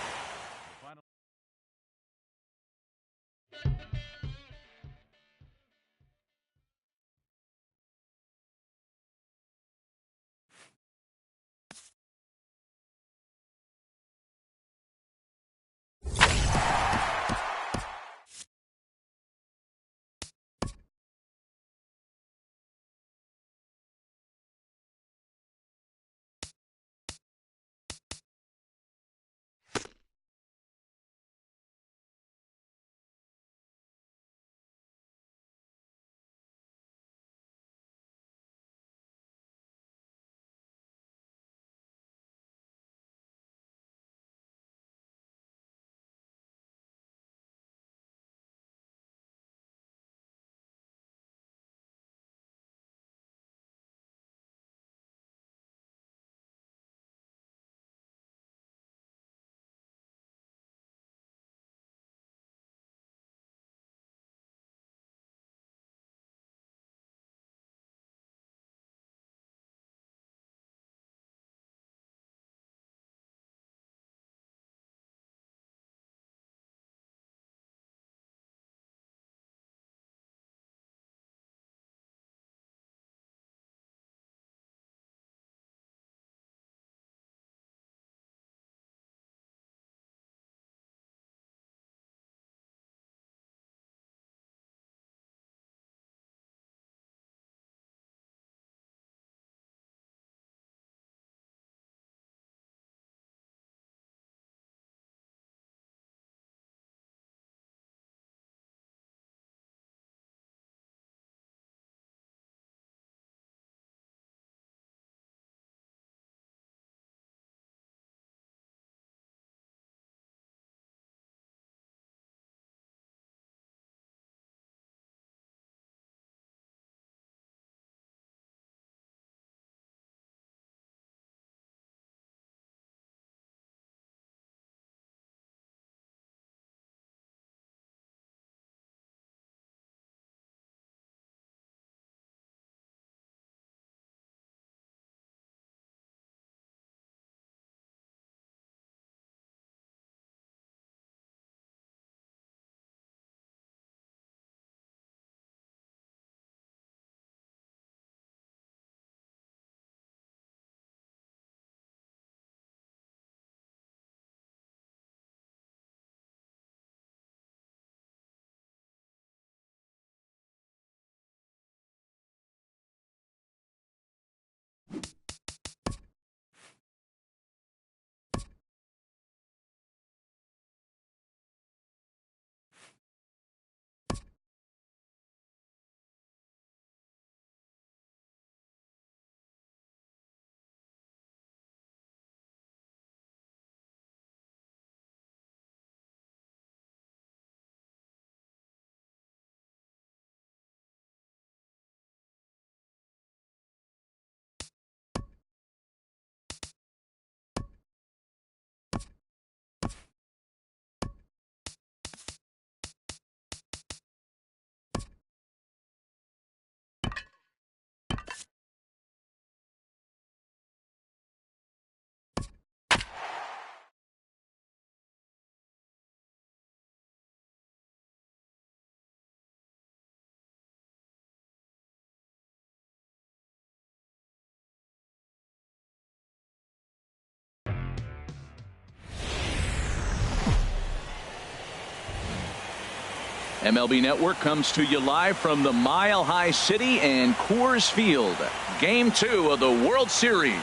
MLB Network comes to you live from the Mile High City and Coors Field. Game 2 of the World Series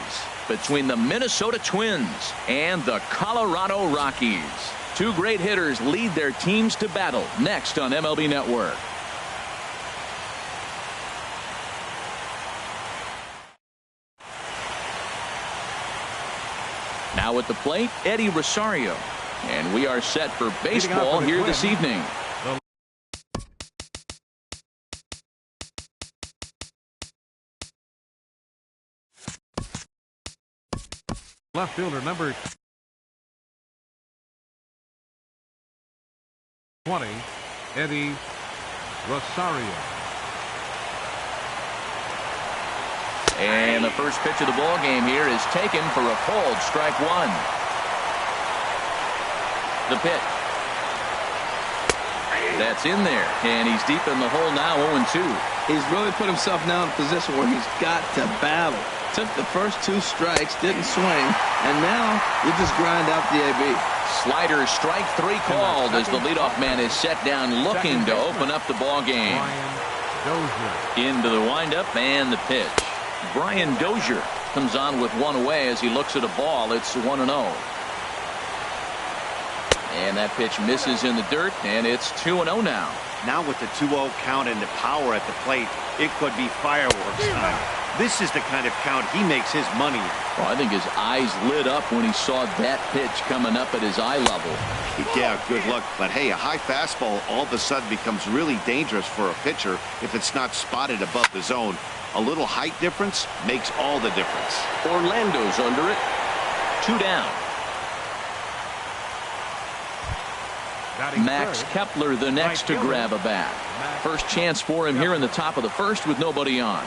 between the Minnesota Twins and the Colorado Rockies. Two great hitters lead their teams to battle next on MLB Network. Now at the plate, Eddie Rosario. And we are set for baseball here this evening. Left fielder number 20, Eddie Rosario. And the first pitch of the ball game here is taken for a called strike one. The pitch. That's in there, and he's deep in the hole now, 0-2. He's really put himself now in a position where he's got to battle. Took the first 2 strikes, didn't swing, and now you just grind out the AB. Slider strike 3 called as the leadoff man is set down looking to open up the ball game. Into the windup and the pitch. Brian Dozier comes on with one away as he looks at a ball. It's 1-0. And that pitch misses in the dirt, and it's 2-0 now. Now with the 2-0 count and the power at the plate, it could be fireworks time. This is the kind of count he makes his money in. Well, I think his eyes lit up when he saw that pitch coming up at his eye level. Yeah, good luck. But hey, a high fastball all of a sudden becomes really dangerous for a pitcher if it's not spotted above the zone. A little height difference makes all the difference. Orlando's under it. 2 down. Max Kepler the next to grab a bat. First chance for him here in the top of the first with nobody on.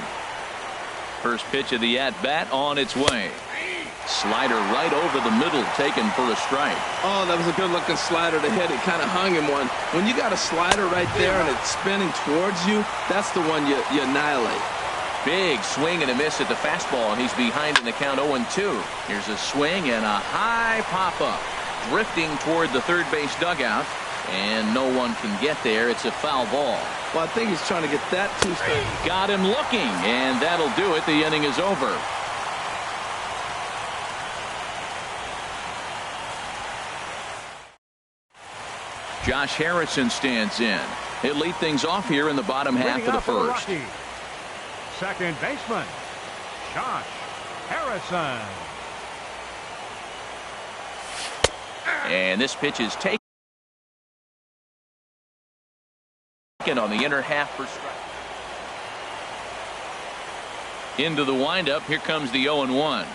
First pitch of the at-bat on its way. Slider right over the middle, taken for a strike. Oh, that was a good-looking slider to hit. It kind of hung him one. When you got a slider right there and it's spinning towards you, that's the one you annihilate. Big swing and a miss at the fastball, and he's behind in the count 0-2. Here's a swing and a high pop-up. Drifting toward the third base dugout, and no one can get there. It's a foul ball. Well, I think he's trying to get that 2 strikes. Got him looking, and that'll do it. The inning is over. Josh Harrison stands in. He'll lead things off here in the bottom half of the first. Second baseman, Josh Harrison. And this pitch is taken on the inner half for strike. Into the windup. Here comes the 0-1.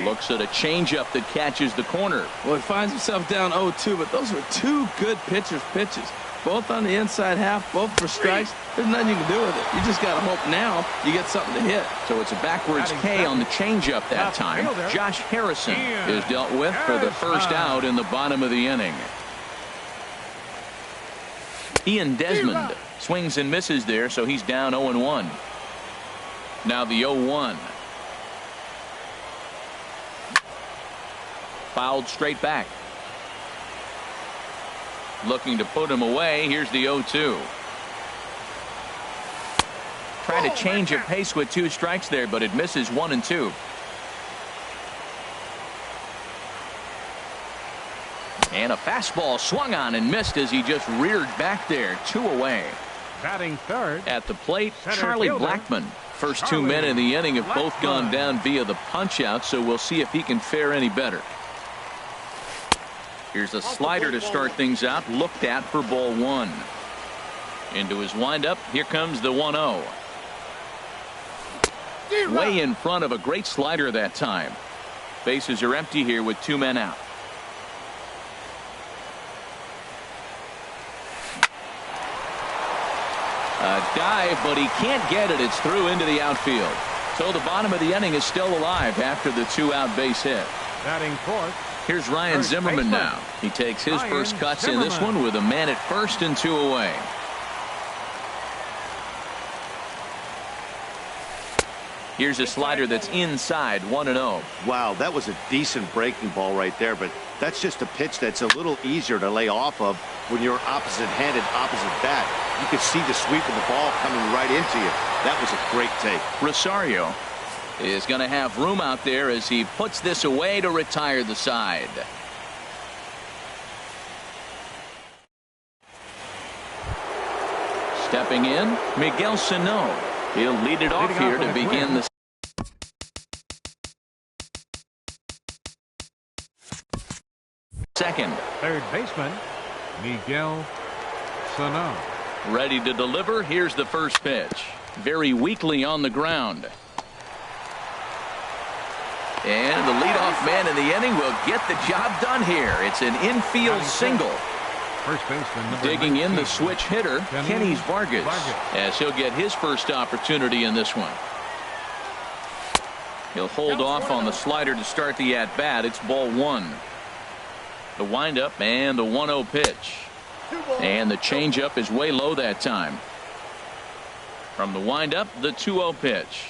Looks at a changeup that catches the corner. Well, he finds himself down 0-2, but those were 2 good pitchers' pitches. Both on the inside half, both for strikes. There's nothing you can do with it. You just got to hope now you get something to hit. So it's a backwards K on the changeup that time. Josh Harrison is dealt with for the first out in the bottom of the inning. Ian Desmond swings and misses there, so he's down 0-1. Now the 0-1. Fouled straight back. Looking to put him away. Here's the 0-2. Trying to change at pace with 2 strikes there, but it misses 1 and 2. And a fastball swung on and missed as he just reared back there. 2 away. Batting third. At the plate, Charlie Blackmon. First 2 men in the inning have both gone down via the punch out, so we'll see if he can fare any better. Here's a slider to start things out, looked at for ball 1. Into his windup. Here comes the 1-0. Way in front of a great slider that time. Bases are empty here with 2 men out. A dive, but he can't get it. It's through into the outfield. So the bottom of the inning is still alive after the 2-out base hit. Batting fourth. Here's Ryan Zimmerman now. He takes his first cuts in this one with a man at first and 2 away. Here's a slider that's inside, 1-0. Wow, that was a decent breaking ball right there, but that's just a pitch that's a little easier to lay off of when you're opposite-handed, opposite bat. You could see the sweep of the ball coming right into you. That was a great take. Rosario is going to have room out there as he puts this away to retire the side. Stepping in, Miguel Sano. He'll lead it off here to begin the second. Third baseman, Miguel Sano. Ready to deliver. Here's the first pitch. Very weakly on the ground. And the leadoff man in the inning will get the job done here. It's an infield single. First baseman, Digging 19, in the switch hitter, Kenny Vargas, as he'll get his first opportunity in this one. He'll hold off on the slider to start the at-bat. It's ball one. The windup and the 1-0 pitch. And the changeup is way low that time. From the windup, the 2-0 pitch.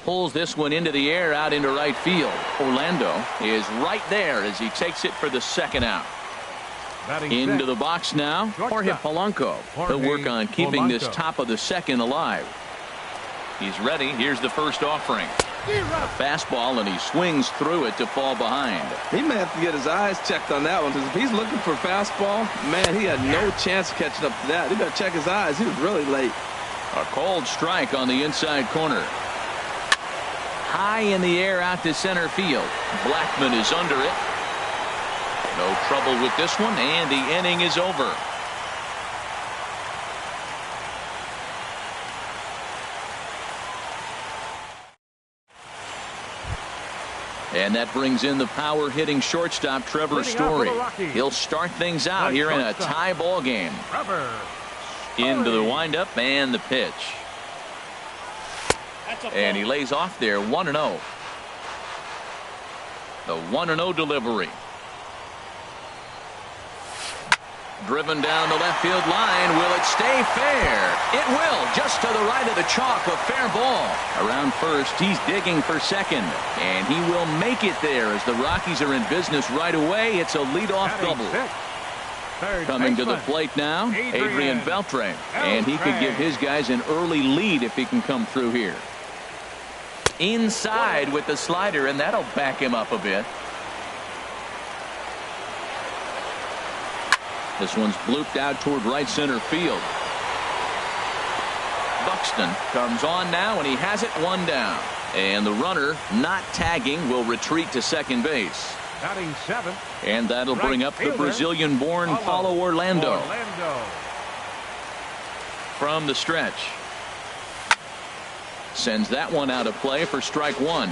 Pulls this one into the air out into right field. Orlando is right there as he takes it for the second out. Into the box now, Jorge Polanco. He'll work on keeping this top of the second alive. He's ready. Here's the first offering. A fastball, and he swings through it to fall behind. He may have to get his eyes checked on that one, because if he's looking for a fastball, man, he had no chance of catching up to that. He got to check his eyes. He was really late. A cold strike on the inside corner. High in the air out to center field. Blackman is under it. No trouble with this one, and the inning is over. And that brings in the power hitting shortstop Trevor Story. He'll start things out here in a tie ball game. Into the windup and the pitch. And he lays off there, 1-0. The 1-0 delivery. Driven down the left field line. Will it stay fair? It will. Just to the right of the chalk. A fair ball. Around first, he's digging for second. And he will make it there as the Rockies are in business right away. It's a leadoff double. Coming to the plate now, Adrian Beltre. And he could give his guys an early lead if he can come through here. Inside with the slider, and that'll back him up a bit. This one's blooped out toward right center field. Buxton comes on now, and he has it one down. And the runner, not tagging, will retreat to second base. Batting seventh. And that'll bring up the Brazilian-born Paulo Orlando. From the stretch. Sends that one out of play for strike one.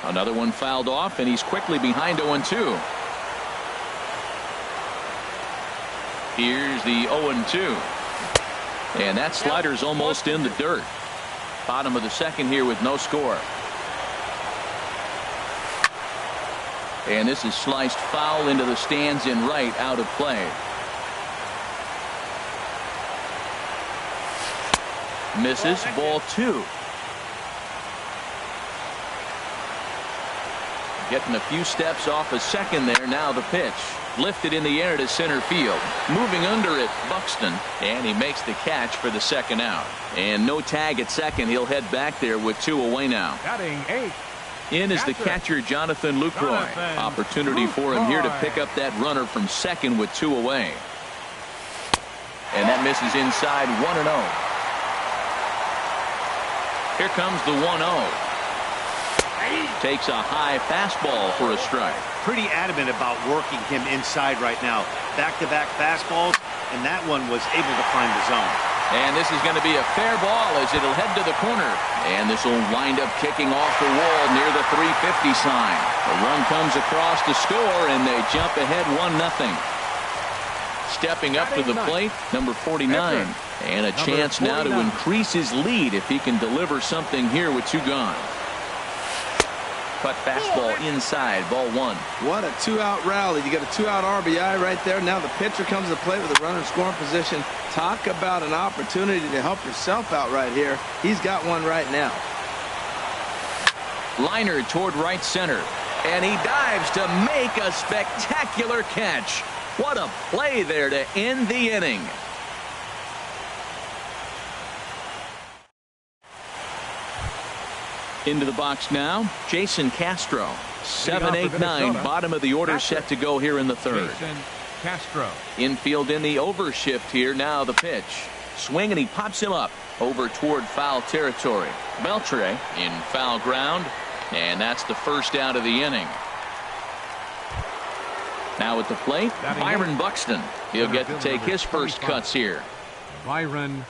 Another one fouled off, and he's quickly behind 0-2. Here's the 0-2. And that slider's almost in the dirt. Bottom of the second here with no score. And this is sliced foul into the stands in right, out of play. Misses, ball two. Getting a few steps off a second there. Now the pitch. Lifted in the air to center field. Moving under it, Buxton. And he makes the catch for the second out. And no tag at second. He'll head back there with two away now. Batting eighth. In is the catcher, Jonathan Lucroy. Opportunity for him here to pick up that runner from second with two away. And that misses inside, 1-0. Here comes the 1-0. Takes a high fastball for a strike. Pretty adamant about working him inside right now. Back-to-back fastballs, and that one was able to find the zone. And this is going to be a fair ball as it'll head to the corner. And this will wind up kicking off the wall near the 350 sign. The run comes across to score, and they jump ahead 1-0. Stepping up to the plate, number 49. And a chance now to increase his lead if he can deliver something here with two gone. Cut fastball inside, ball one. What a two-out rally. You got a two-out RBI right there. Now the pitcher comes to the plate with a runner in scoring position. Talk about an opportunity to help yourself out right here. He's got one right now. Liner toward right center. And he dives to make a spectacular catch. What a play there to end the inning. Into the box now, Jason Castro. 7, 8, 9, bottom of the order set to go here in the third. Jason Castro. Infield in the overshift here. Now the pitch. Swing, and he pops him up over toward foul territory. Beltre in foul ground, and that's the first out of the inning. Now at the plate, Byron Buxton. He'll get to take his first cuts here. Byron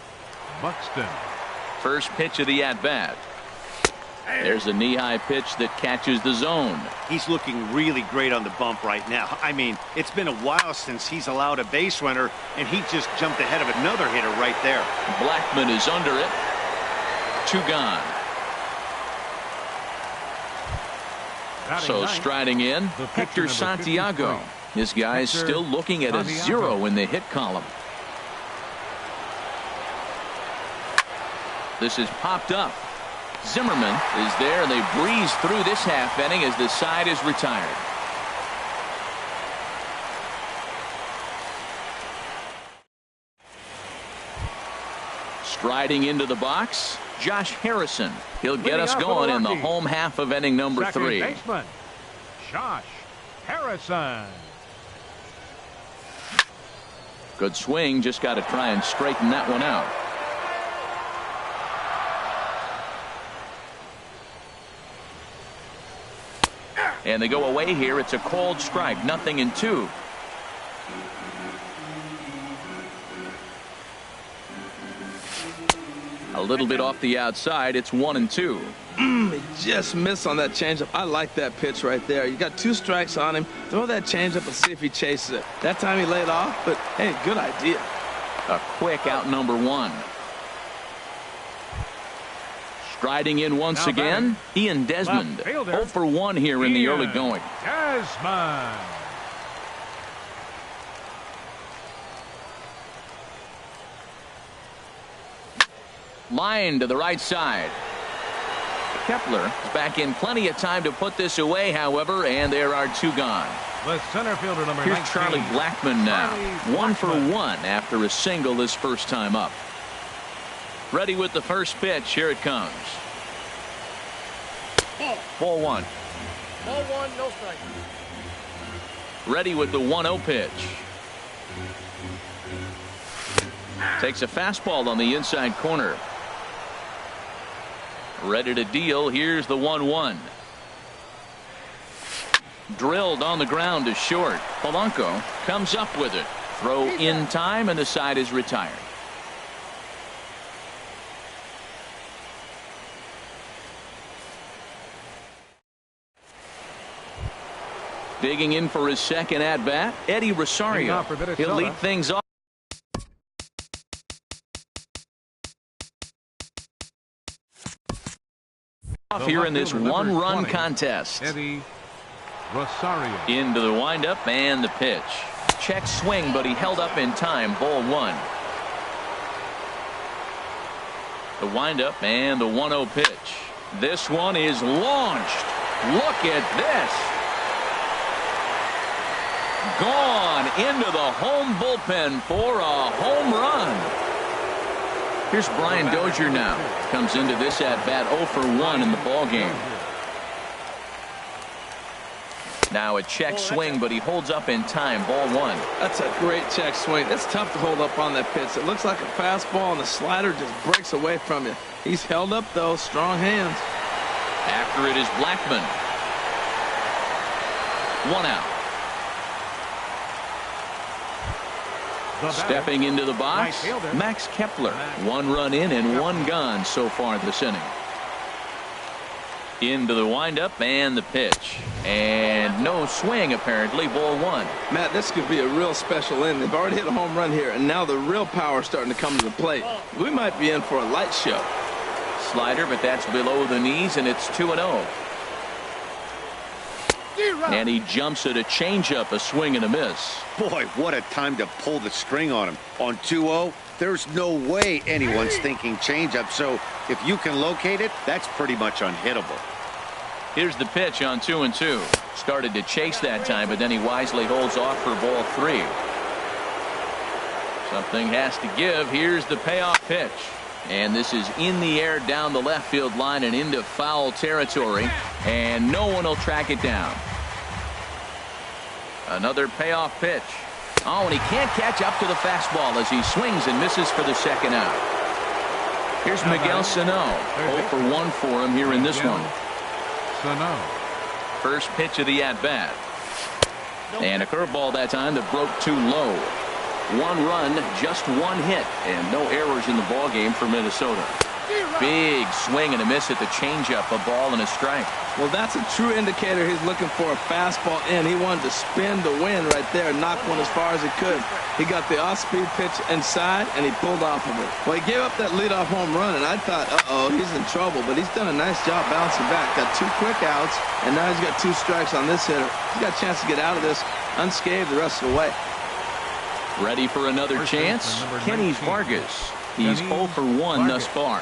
Buxton. First pitch of the at-bat. There's a knee-high pitch that catches the zone. He's looking really great on the bump right now. I mean, it's been a while since he's allowed a base runner, and he just jumped ahead of another hitter right there. Blackman is under it. 2 gone. So striding in, Hector Santiago. This guy's still looking at a 0 in the hit column. This is popped up. Zimmerman is there, and they breeze through this half inning as the side is retired. Striding into the box, Josh Harrison. He'll get us going in the home half of inning number 3. Second baseman, Josh Harrison. Good swing, just got to try and straighten that one out. And they go away here. It's a cold strike. 0-2. A little bit off the outside. It's 1-2. He just missed on that changeup. I like that pitch right there. You got 2 strikes on him. Throw that changeup and see if he chases it. That time he laid off, but hey, good idea. A quick out number 1. Striding in once again, Ian Desmond. 0 for 1 here in the early going. Desmond. Line to the right side. Kepler is back in plenty of time to put this away, however, and there are 2 gone. The center fielder, number Here's 19. Charlie Blackman now. 1 for 1 after a single his first time up. Ready with the first pitch. Here it comes. Ball 1. Ball 1, no strike. Ready with the 1-0 pitch. Takes a fastball on the inside corner. Ready to deal. Here's the 1-1. Drilled on the ground to short. Polanco comes up with it. Throw in time, and the side is retired. Digging in for his second at-bat, Eddie Rosario. He'll lead things off. Here in this 1-run contest. Eddie Rosario. Into the windup and the pitch. Check swing, but he held up in time. Ball 1. The windup and the 1-0 pitch. This one is launched. Look at this. Gone into the home bullpen for a home run. Here's Brian Dozier now. Comes into this at-bat 0 for 1 in the ballgame. Now a check swing, but he holds up in time. Ball 1. That's a great check swing. It's tough to hold up on that pitch. It looks like a fastball, and the slider just breaks away from you. He's held up, though. Strong hands. After it is Blackman. 1 out. Stepping into the box, Max Kepler. 1 run in and 1 gone so far this inning. Into the windup and the pitch. And no swing, apparently. Ball 1. Matt, this could be a real special inning. They've already hit a home run here, and now the real power is starting to come to the plate. We might be in for a light show. Slider, but that's below the knees, and it's 2-0. And he jumps at a changeup, a swing and a miss. Boy, what a time to pull the string on him. On 2-0, there's no way anyone's thinking changeup. So if you can locate it, that's pretty much unhittable. Here's the pitch on 2-2. Started to chase that time, but then he wisely holds off for ball 3. Something has to give. Here's the payoff pitch. And this is in the air down the left field line and into foul territory. And no one will track it down. Another payoff pitch. Oh, and he can't catch up to the fastball as he swings and misses for the second out. Here's Miguel Sano. 0 for 1 for him here in this one. Sano. First pitch of the at-bat. And a curveball that time that broke too low. 1 run, just 1 hit, and no errors in the ball game for Minnesota. Big swing and a miss at the changeup, a ball and a strike. Well, that's a true indicator he's looking for a fastball in. He wanted to spin the wind right there, knock one as far as he could. He got the off-speed pitch inside, and he pulled off of it. Well, he gave up that leadoff home run, and I thought, uh-oh, he's in trouble. But he's done a nice job bouncing back. Got 2 quick outs, and now he's got 2 strikes on this hitter. He's got a chance to get out of this unscathed the rest of the way. Ready for another chance? Kenny Vargas. He's 0 for 1 thus far.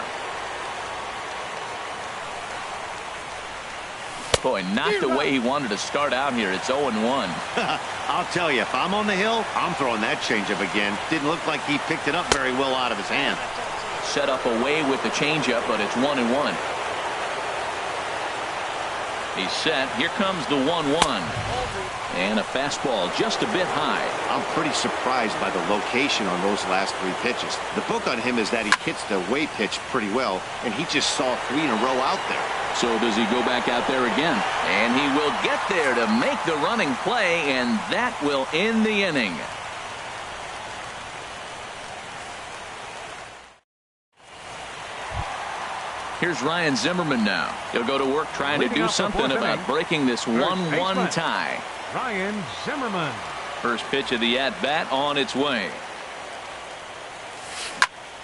Boy, not the way he wanted to start out here. It's 0-1. I'll tell you, if I'm on the hill, I'm throwing that changeup again. Didn't look like he picked it up very well out of his hand. Set up away with the changeup, but it's 1-1. He's set. Here comes the 1-1. And a fastball just a bit high. I'm pretty surprised by the location on those last 3 pitches. The book on him is that he hits the away pitch pretty well, and he just saw 3 in a row out there. So does he go back out there again? And he will get there to make the running play, and that will end the inning. Here's Ryan Zimmerman now. He'll go to work trying to do something about breaking this 1-1 tie. Ryan Zimmerman. First pitch of the at-bat on its way.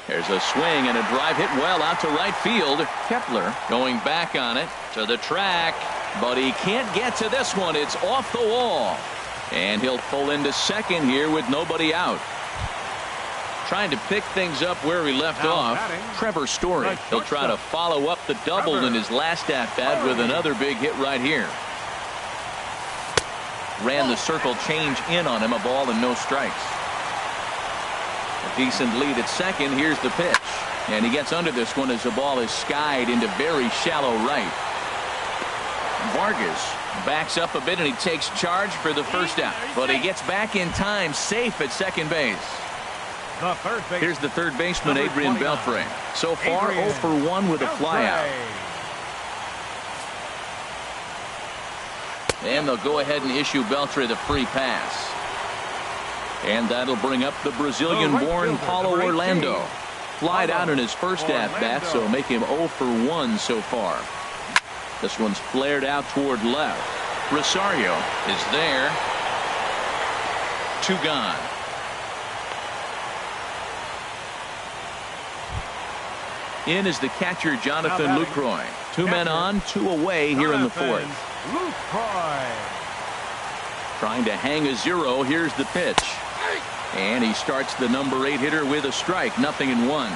There's a swing and a drive hit well out to right field. Kepler going back on it to the track, but he can't get to this one. It's off the wall. And he'll pull into second here with nobody out. Trying to pick things up where he left off. Trevor Story. He'll try to follow up the double in his last at-bat with another big hit right here. Ran the circle change in on him, a ball and no strikes. A decent lead at second. Here's the pitch. And he gets under this one as the ball is skied into very shallow right. Vargas backs up a bit and he takes charge for the first out. But he gets back in time, safe at second base. Here's the third baseman, Adrian Beltre. So far, 0 for 1 with a flyout. And they'll go ahead and issue Beltre the free pass. And that'll bring up the Brazilian-born Paulo Orlando. Flied out in his first at-bat, so make him 0 for 1 so far. This one's flared out toward left. Rosario is there. 2 gone. In is the catcher, Jonathan Lucroy. 2 men on, 2 away here in the 4th. Trying to hang a 0. Here's the pitch. And he starts the number 8 hitter with a strike. 0-1.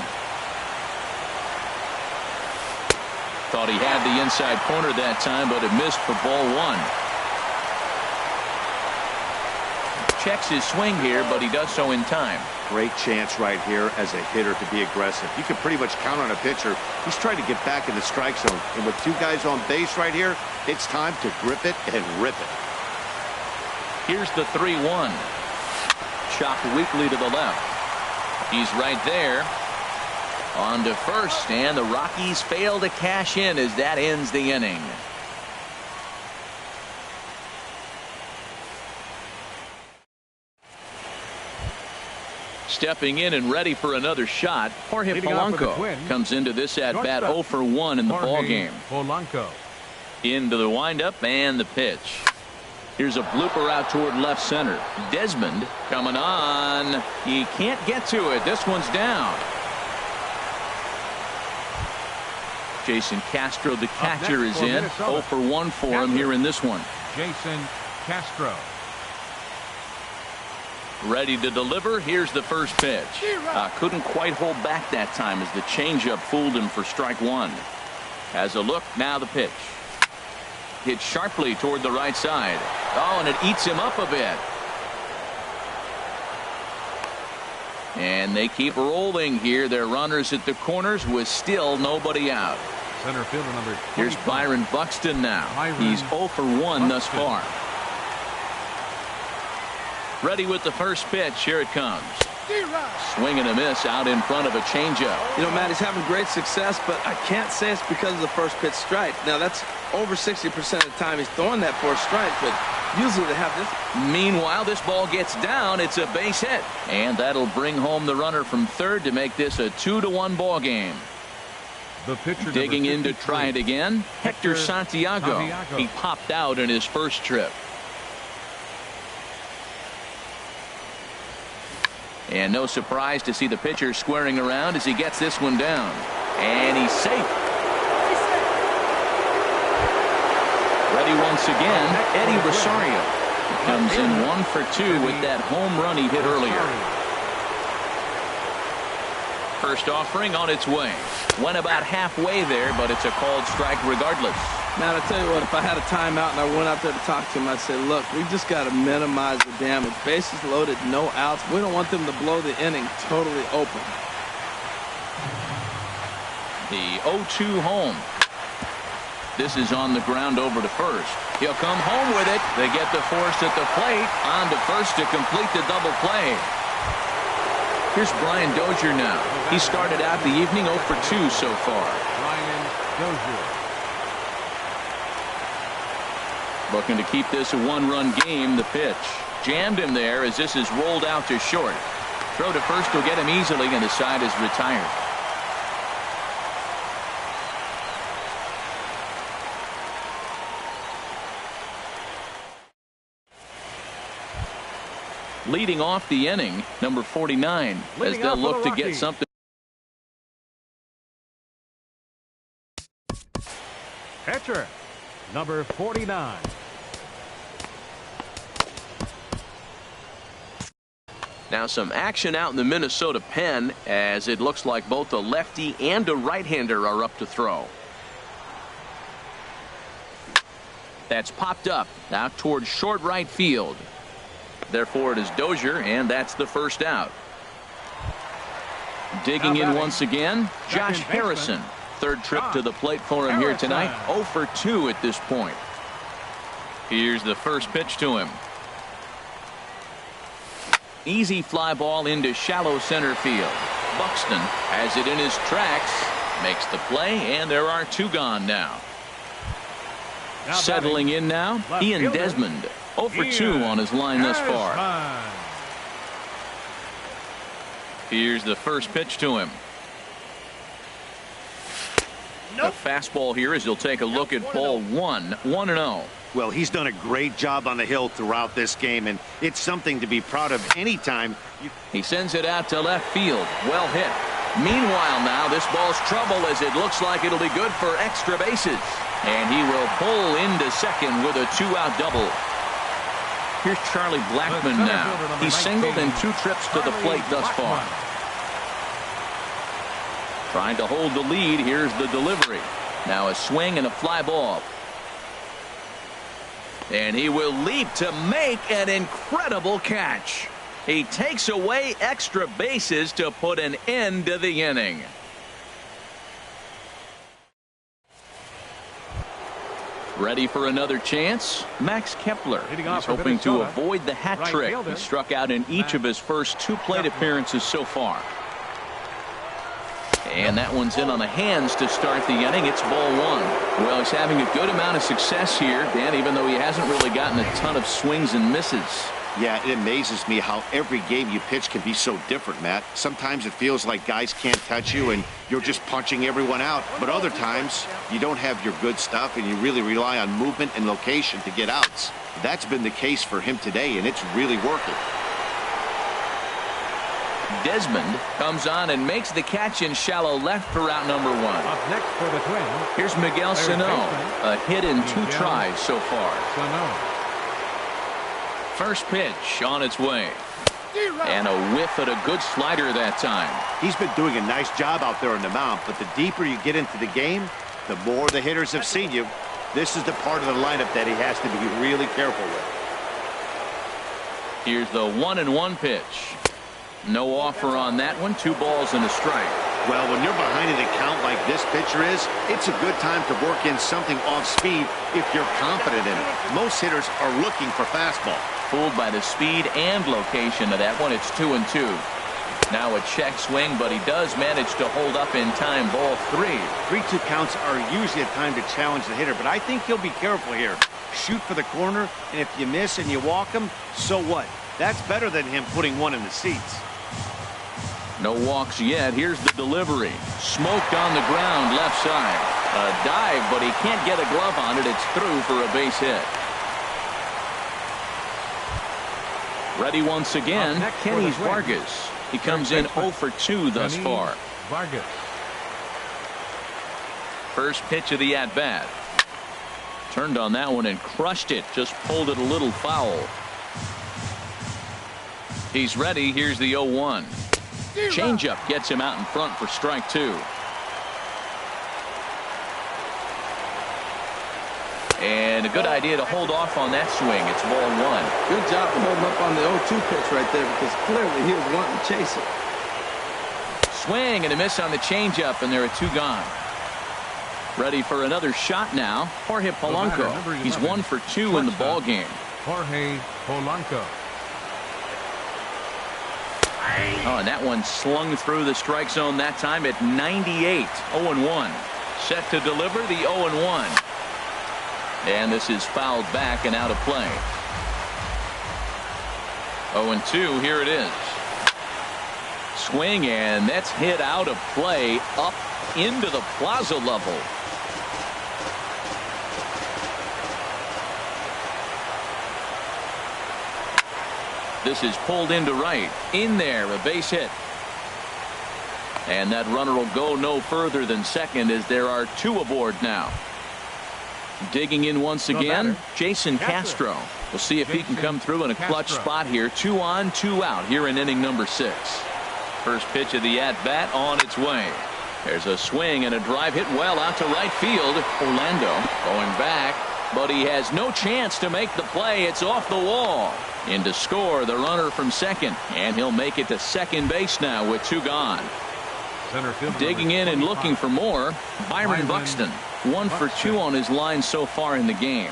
Thought he had the inside corner that time, but it missed for ball 1. Checks his swing here, but he does so in time. Great chance right here as a hitter to be aggressive. You can pretty much count on a pitcher. He's trying to get back in the strike zone. And with 2 guys on base right here, it's time to grip it and rip it. Here's the 3-1. Chopped weakly to the left. He's right there. On to first, and the Rockies fail to cash in as that ends the inning. Stepping in and ready for another shot, Jorge Polanco comes into this at-bat 0 for 1 in the ballgame. Polanco. Into the windup and the pitch. Here's a blooper out toward left center. Desmond coming on. He can't get to it. This one's down. Jason Castro, the catcher, is in. 0 for 1 for him here in this one. Jason Castro. Ready to deliver. Here's the first pitch. Couldn't quite hold back that time as the changeup fooled him for strike one. Has a look. Now the pitch. Hit sharply toward the right side. Oh, and it eats him up a bit. And they keep rolling here. Their runners at the corners with still nobody out. Center fielder number 25. Here's Byron Buxton now. He's 0 for 1 thus far. Ready with the first pitch. Here it comes. Swing and a miss out in front of a changeup. You know, Matt, he's having great success, but I can't say it's because of the first pitch strike. Now, that's over 60% of the time he's throwing that for a strike, but usually they have this. Meanwhile, this ball gets down. It's a base hit. And that'll bring home the runner from third to make this a 2-1 ball game. The pitcher digging in to try it again. Hector Santiago. He popped out in his first trip. And no surprise to see the pitcher squaring around as he gets this one down. And he's safe. Ready once again, Eddie Rosario. Comes in 1 for 2 with that home run he hit earlier. First offering on its way. Went about halfway there, but it's a called strike regardless. Matt, I tell you what, if I had a timeout and I went out there to talk to him, I'd say, look, we just got to minimize the damage. Bases loaded, no outs. We don't want them to blow the inning totally open. The 0-2 home. This is on the ground over to first. He'll come home with it. They get the force at the plate. On to first to complete the double play. Here's Brian Dozier now. He started out the evening 0 for 2 so far. Brian Dozier. Looking to keep this a one-run game. The pitch jammed him there as this is rolled out to short. Throw to first will get him easily, and the side is retired. Leading off the inning, number 49, as they'll look to get something. Pitcher, number 49. Now some action out in the Minnesota pen as it looks like both a lefty and a right-hander are up to throw. That's popped up out towards short right field. Therefore, it is Dozier, and that's the first out. Digging in once again, Josh Harrison. Third trip to the plate for him here tonight. 0 for 2 at this point. Here's the first pitch to him. Easy fly ball into shallow center field. Buxton has it in his tracks, makes the play, and there are 2 gone now. Settling in now, Ian Desmond. 0 for 2 on his line thus far. Here's the first pitch to him. A fastball here as he'll take a look at ball 1, 1-0. Well, he's done a great job on the hill throughout this game, and it's something to be proud of anytime. He sends it out to left field. Well hit. Meanwhile now, this ball's trouble as it looks like it'll be good for extra bases. And he will pull into second with a 2-out double. Here's Charlie Blackmon now. He's singled in 2 trips to the plate thus far. Trying to hold the lead. Here's the delivery. Now a swing and a fly ball. And he will leap to make an incredible catch. He takes away extra bases to put an end to the inning. Ready for another chance? Max Kepler. He's hoping to avoid the hat trick. He struck out in each of his first 2 plate appearances so far. And that one's in on the hands to start the inning. It's ball 1. Well, he's having a good amount of success here, Dan, even though he hasn't really gotten a ton of swings and misses. Yeah, it amazes me how every game you pitch can be so different, Matt. Sometimes it feels like guys can't touch you and you're just punching everyone out. But other times, you don't have your good stuff and you really rely on movement and location to get outs. That's been the case for him today, and it's really working. Desmond comes on and makes the catch in shallow left for out number 1. Up next for the Twins. Here's Miguel Third Sano, baseman, a hit in 2 Miguel tries so far. Sano. First pitch on its way. And a whiff at a good slider that time. He's been doing a nice job out there on the mound, but the deeper you get into the game, the more the hitters have seen you. This is the part of the lineup that he has to be really careful with. Here's the 1-1 pitch. No offer on that one. 2 balls and a strike. Well, when you're behind in a count like this pitcher is, it's a good time to work in something off speed if you're confident in it. Most hitters are looking for fastball. Fooled by the speed and location of that one. It's 2-2. Now a check swing, but he does manage to hold up in time. Ball 3. 3-2 counts are usually a time to challenge the hitter, but I think he'll be careful here. Shoot for the corner, and if you miss and you walk him, so what? That's better than him putting one in the seats. No walks yet. Here's the delivery. Smoked on the ground left side. A dive, but he can't get a glove on it. It's through for a base hit. Ready once again, Kenny Vargas. He comes in 0 for 2 thus far. Vargas. First pitch of the at-bat. Turned on that one and crushed it. Just pulled it a little foul. He's ready. Here's the 0-1. Changeup gets him out in front for strike 2. And a good idea to hold off on that swing. It's ball 1. Good job for holding up on the 0-2 pitch right there, because clearly he was wanting to chase it. Swing and a miss on the changeup, and there are 2 gone. Ready for another shot now. Jorge Polanco. He's 1 for 2 in the ball game. Jorge Polanco. Oh, and that one slung through the strike zone that time at 98. 0-1. Set to deliver the 0-1. And this is fouled back and out of play. 0-2. Here it is. Swing, and that's hit out of play up into the plaza level. This is pulled into right. In there, a base hit. And that runner will go no further than second, as there are 2 aboard now. Digging in once again, Jason Castro. We'll see if he can come through in a clutch spot here. 2 on, 2 out here in inning number 6. First pitch of the at-bat on its way. There's a swing and a drive hit well out to right field. Orlando going back, but he has no chance to make the play. It's off the wall. In to score, the runner from second, and he'll make it to second base now with 2 gone. Center field Digging in and looking for more, Byron Buxton. 1 for 2 on his line so far in the game.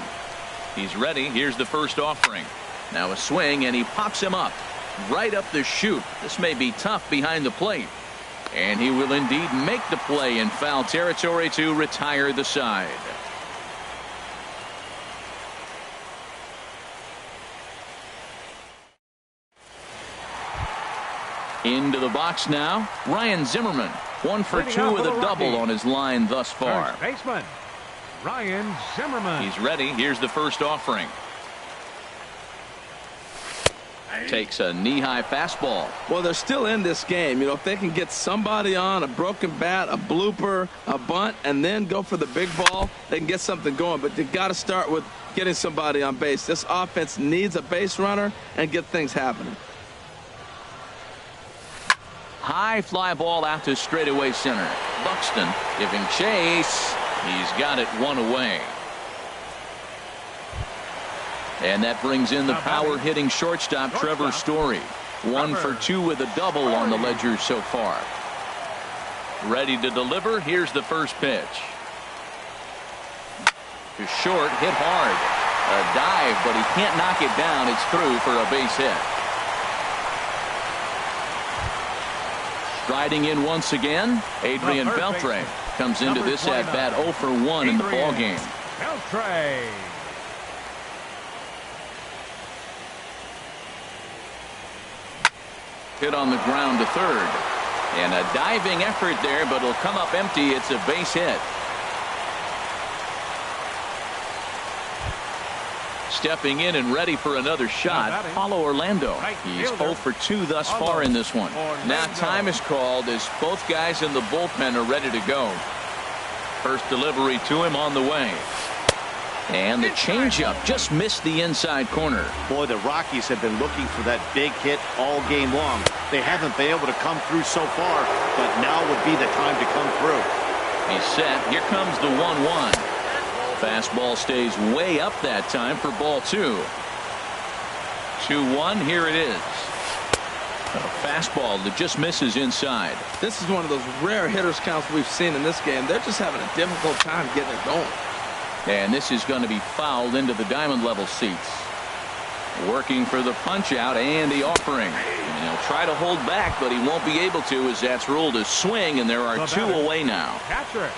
He's ready. Here's the first offering. Now a swing, and he pops him up right up the chute. This may be tough behind the plate, and he will indeed make the play in foul territory to retire the side. Into the box now, Ryan Zimmerman. 1 for 2 with a double on his line thus far. First baseman Ryan Zimmerman. He's ready. Here's the first offering. Takes a knee-high fastball. Well, they're still in this game. You know, if they can get somebody on, a broken bat, a blooper, a bunt, and then go for the big ball, they can get something going. But you got to start with getting somebody on base. This offense needs a base runner and get things happening. High fly ball out to straightaway center. Buxton giving chase. He's got it 1 away. And that brings in the power hitting shortstop Trevor Story. 1 for 2 with a double on the ledger so far. Ready to deliver. Here's the first pitch. To short, hit hard. A dive, but he can't knock it down. It's through for a base hit. Striding in once again, Adrian Beltre comes into this at-bat 0 for 1 in the ballgame. Beltre. Hit on the ground to third. And a diving effort there, but it'll come up empty. It's a base hit. stepping in and ready for another shot. Paulo Orlando. He's 0 for 2 thus far in this one. Now time is called as both guys in the bullpen are ready to go. First delivery to him on the way. And the changeup just missed the inside corner. Boy, the Rockies have been looking for that big hit all game long. They haven't been able to come through so far, but now would be the time to come through. He's set. Here comes the 1-1. Fastball stays way up that time for ball 2. 2-1. Here it is. A fastball that just misses inside. This is one of those rare hitters counts we've seen in this game. They're just having a difficult time getting it going. And this is going to be fouled into the diamond level seats. Working for the punch out and the offering. And he'll try to hold back, but he won't be able to as that's ruled a swing, and there are 2 away now. Catcher.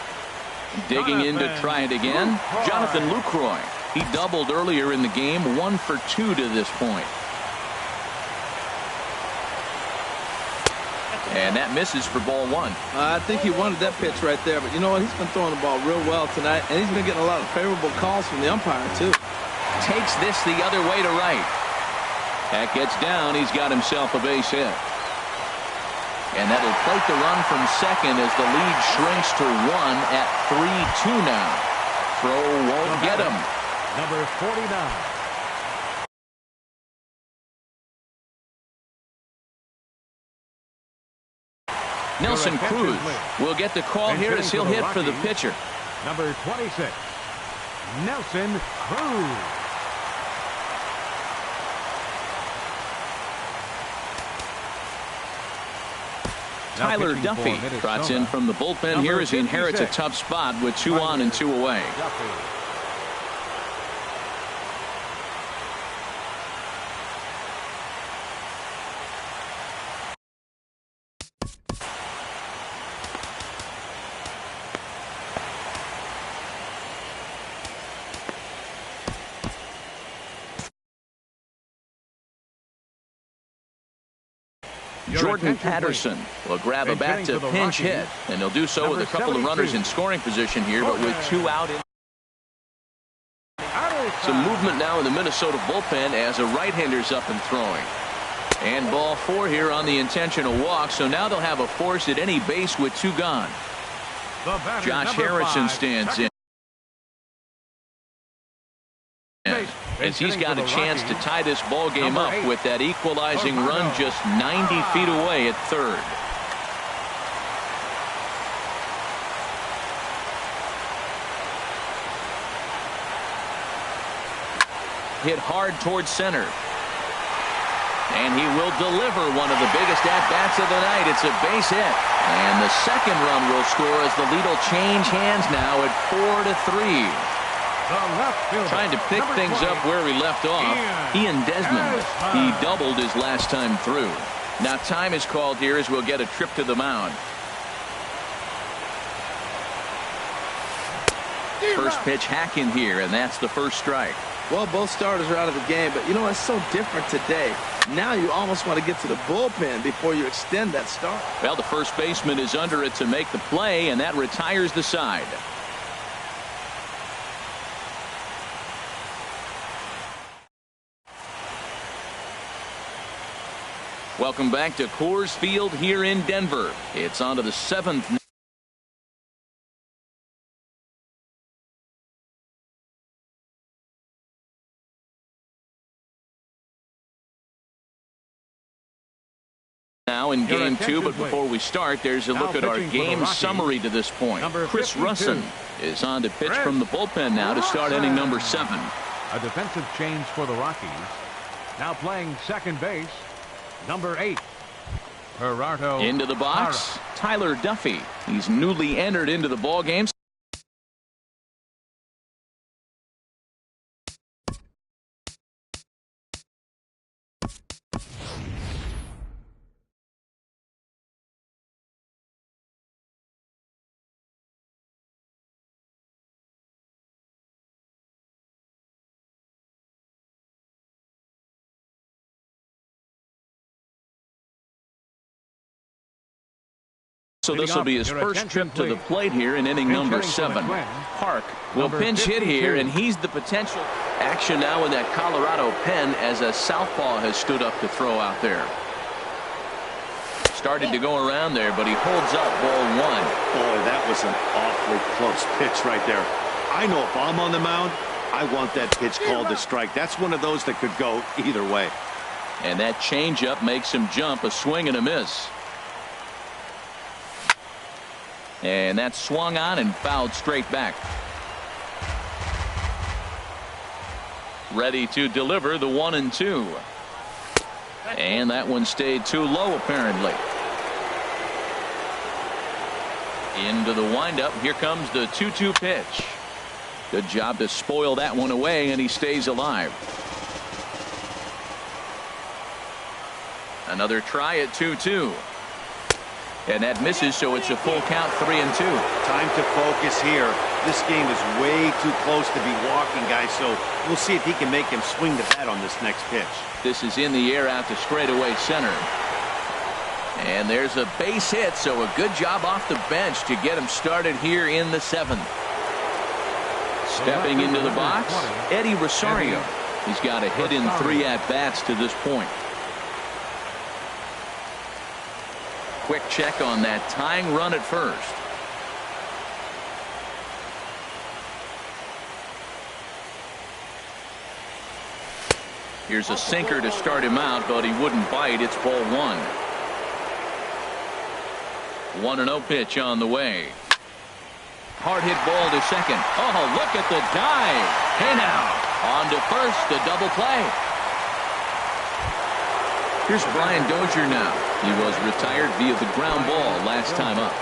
Digging in to try it again, Jonathan Lucroy. He doubled earlier in the game, 1 for 2 to this point. And that misses for ball 1. I think he wanted that pitch right there, but you know what? He's been throwing the ball real well tonight, and he's been getting a lot of favorable calls from the umpire, too. Takes this the other way to right. That gets down. He's got himself a base hit. And that'll plate the run from second as the lead shrinks to 1 at 3-2 now. Throw won't get him. Number 49. Nelson Cruz will get the call here as he'll hit for the pitcher. Number 26, Nelson Cruz. Tyler Duffy trots in from the bullpen here as he inherits a tough spot with 2 on and 2 away. Jordan Patterson will grab a bat to pinch hit, and he'll do so with a couple of runners in scoring position here, but with 2 out. Some movement now in the Minnesota bullpen as a right-hander's up and throwing. And ball 4 here on the intentional walk, so now they'll have a force at any base with 2 gone. Josh Harrison stands in as he's got a chance to tie this ball game up with that equalizing run just 90 feet away at third. Hit hard towards center. And he will deliver one of the biggest at-bats of the night. It's a base hit. And the second run will score as the lead will change hands now at 4-3. Trying to pick things up where he left off. Ian Desmond, he doubled his last time through. Now time is called here as we'll get a trip to the mound. First pitch hacking here, and that's the first strike. Well, both starters are out of the game, but you know, it's so different today. Now you almost want to get to the bullpen before you extend that start. Well, the first baseman is under it to make the play, and that retires the side. Welcome back to Coors Field here in Denver. It's on to the 7th. Now in game 2, but before we start, there's a look at our game summary to this point. Chris Russin is on to pitch from the bullpen now to start inning number 7. A defensive change for the Rockies. Now playing second base, number 8, Gerardo. Into the box, Tyler Duffy. He's newly entered into the ball game. So this will be his first trip to the plate here in inning number 7. Park will pinch hit here, and he's the potential. Action now in that Colorado pen as a southpaw has stood up to throw out there. Started to go around there, but he holds up ball 1. Boy, that was an awfully close pitch right there. I know if I'm on the mound, I want that pitch called a strike. That's one of those that could go either way. And that changeup makes him jump, a swing and a miss. And that swung on and fouled straight back. Ready to deliver the 1-2. And that one stayed too low, apparently. Into the windup. Here comes the 2-2 pitch. Good job to spoil that one away, and he stays alive. Another try at 2-2. And that misses, so it's a full count, 3-2. Time to focus here. This game is way too close to be walking, guys, so we'll see if he can make him swing the bat on this next pitch. This is in the air out to straightaway center. And there's a base hit, so a good job off the bench to get him started here in the 7th. Stepping into the box, Eddie Rosario. He's got a hit in 3 at-bats to this point. Quick check on that tying run at first. Here's a sinker to start him out, but he wouldn't bite. It's ball 1. 1-0 pitch on the way. Hard hit ball to second. Oh, look at the dive. Hey now, on to first, a double play. Here's Brian Dozier now. He was retired via the ground ball last time up.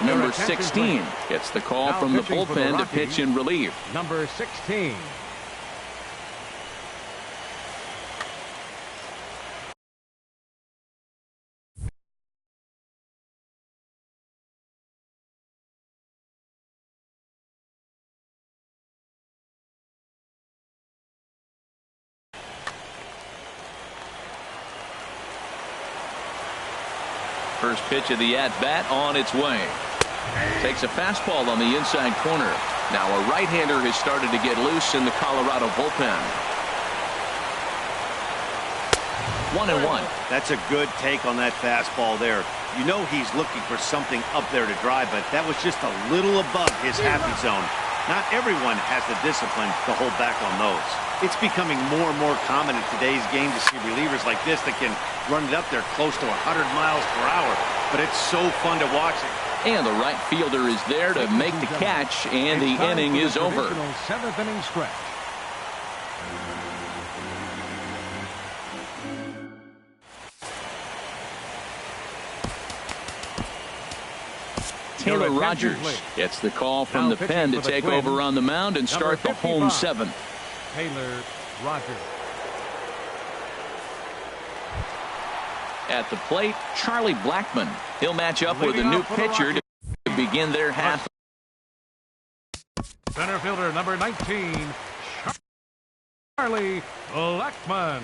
Number 16 gets the call from the bullpen to pitch in relief. Number 16. First pitch of the at-bat on its way. Takes a fastball on the inside corner. Now a right-hander has started to get loose in the Colorado bullpen. 1-1. That's a good take on that fastball there. You know he's looking for something up there to drive, but that was just a little above his happy zone. Not everyone has the discipline to hold back on those. It's becoming more and more common in today's game to see relievers like this that can run it up there close to 100 miles per hour. But it's so fun to watch it. And the right fielder is there to make the catch, and the inning is over. 7th inning stretch. Taylor Rogers gets the call from the pen to take over on the mound and start the home 7th. Taylor Rogers. At the plate, Charlie Blackmon. He'll match up with a new pitcher to begin their half. Center fielder number 19, Charlie Blackmon.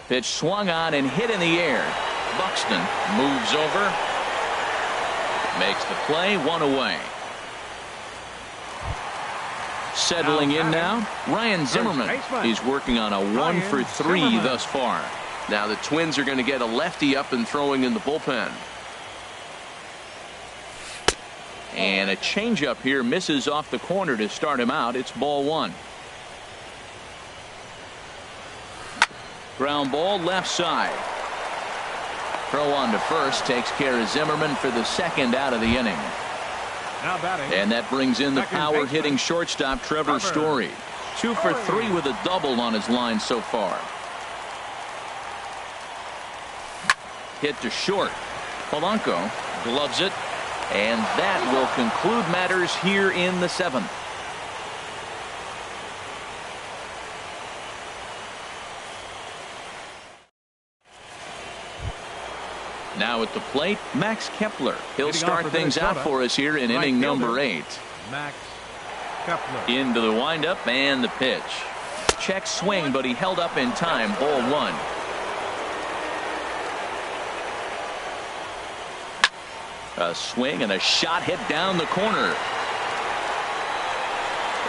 Pitch swung on and hit in the air. Buxton moves over. Makes the play, 1 away. Settling in now, Ryan Zimmerman. He's working on a 1 for 3 thus far. Now the Twins are going to get a lefty up and throwing in the bullpen. And a changeup here misses off the corner to start him out. It's ball 1. Ground ball left side. Throw on to first takes care of Zimmerman for the 2nd out of the inning. Now batting. And that brings in the power hitting shortstop Trevor Story. 2 for 3 with a double on his line so far. Hit to short. Polanco gloves it. And that will conclude matters here in the 7th. Now at the plate, Max Kepler. He'll Leading start off for things out Minnesota, for us here in right inning fielder, number 8. Max Kepler. Into the windup and the pitch. Check swing, but he held up in time. Ball 1. A swing and a shot hit down the corner.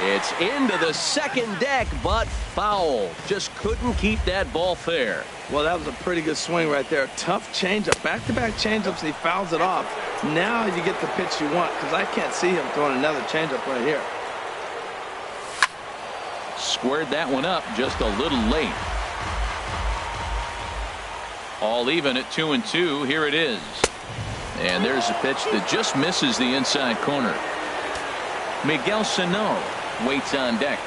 It's into the second deck, but foul. Just couldn't keep that ball fair. Well, that was a pretty good swing right there. Tough changeup. Back-to-back changeups, and he fouls it off. Now you get the pitch you want, because I can't see him throwing another changeup right here. Squared that one up just a little late. All even at 2-2. Here it is. And there's a pitch that just misses the inside corner. Miguel Sano waits on deck.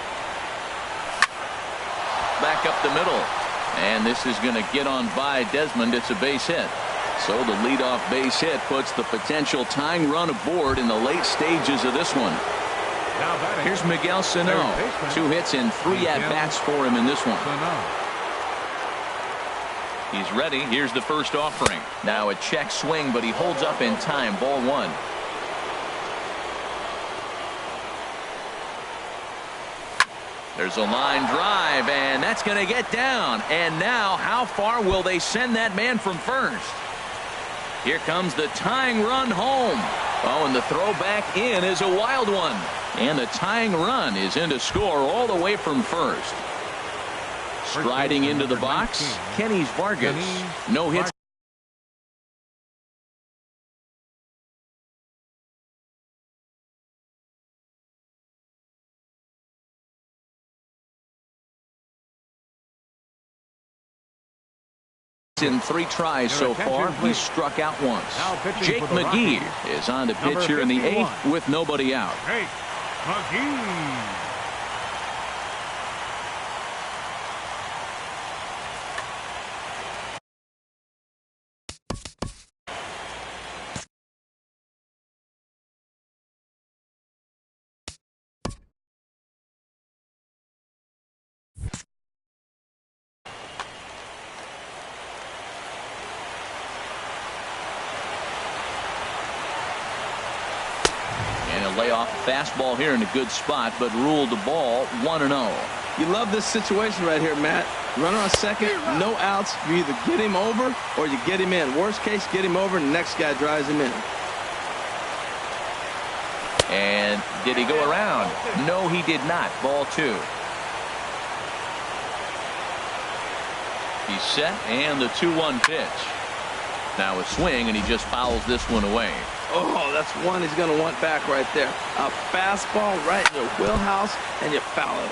Back up the middle. And this is going to get on by Desmond. It's a base hit. So the leadoff base hit puts the potential tying run aboard in the late stages of this one. Now batting, Here's Miguel Sano. 2 hits and 3 at-bats for him in this one. He's ready. Here's the first offering. Now a check swing, but he holds up in time. Ball 1. There's a line drive, and that's going to get down. And now, how far will they send that man from first? Here comes the tying run home. Oh, and the throw back in is a wild one. And the tying run is in to score all the way from first. Striding into the box, Kenny Vargas. No hits. In 3 tries so far, he's struck out once. Jake McGee is on the pitch here in the 8th with nobody out. Jake McGee. Lay off a fastball here in a good spot, but ruled the ball 1-0. You love this situation right here, Matt. Runner on second, no outs. You either get him over or you get him in. Worst case, get him over and the next guy drives him in. And did he go around? No, he did not. Ball 2. He's set, and the 2-1 pitch. Now a swing, and he just fouls this one away. Oh, that's one he's going to want back right there. A fastball right in your wheelhouse, and you foul it.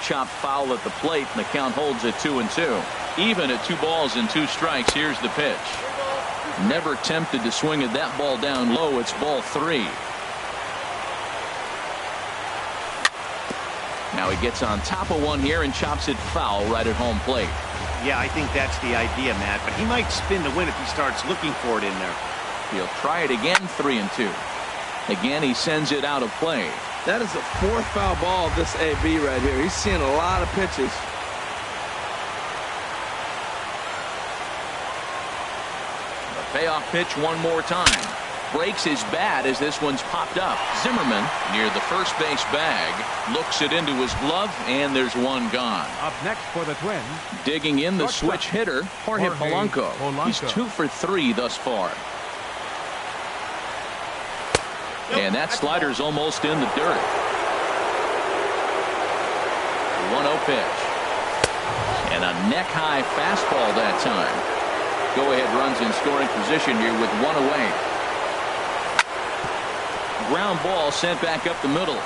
Chopped foul at the plate, and the count holds at 2-2. Even at 2 balls and 2 strikes, here's the pitch. Never tempted to swing at that ball down low. It's ball 3. Now he gets on top of one here and chops it foul right at home plate. Yeah, I think that's the idea, Matt, but he might spin the win if he starts looking for it in there. He'll try it again, 3-2. Again, he sends it out of play. That is the 4th foul ball of this AB right here. He's seeing a lot of pitches. The payoff pitch one more time. Breaks his bat as this one's popped up. Zimmerman near the first base bag. Looks it into his glove, and there's one gone. Up next for the Twins. Digging in the switch hitter, Jorge Polanco. He's 2 for 3 thus far. And that slider's almost in the dirt. 1-0 pitch. And a neck-high fastball that time. Go-ahead runs in scoring position here with 1 away. Ground ball sent back up the middle.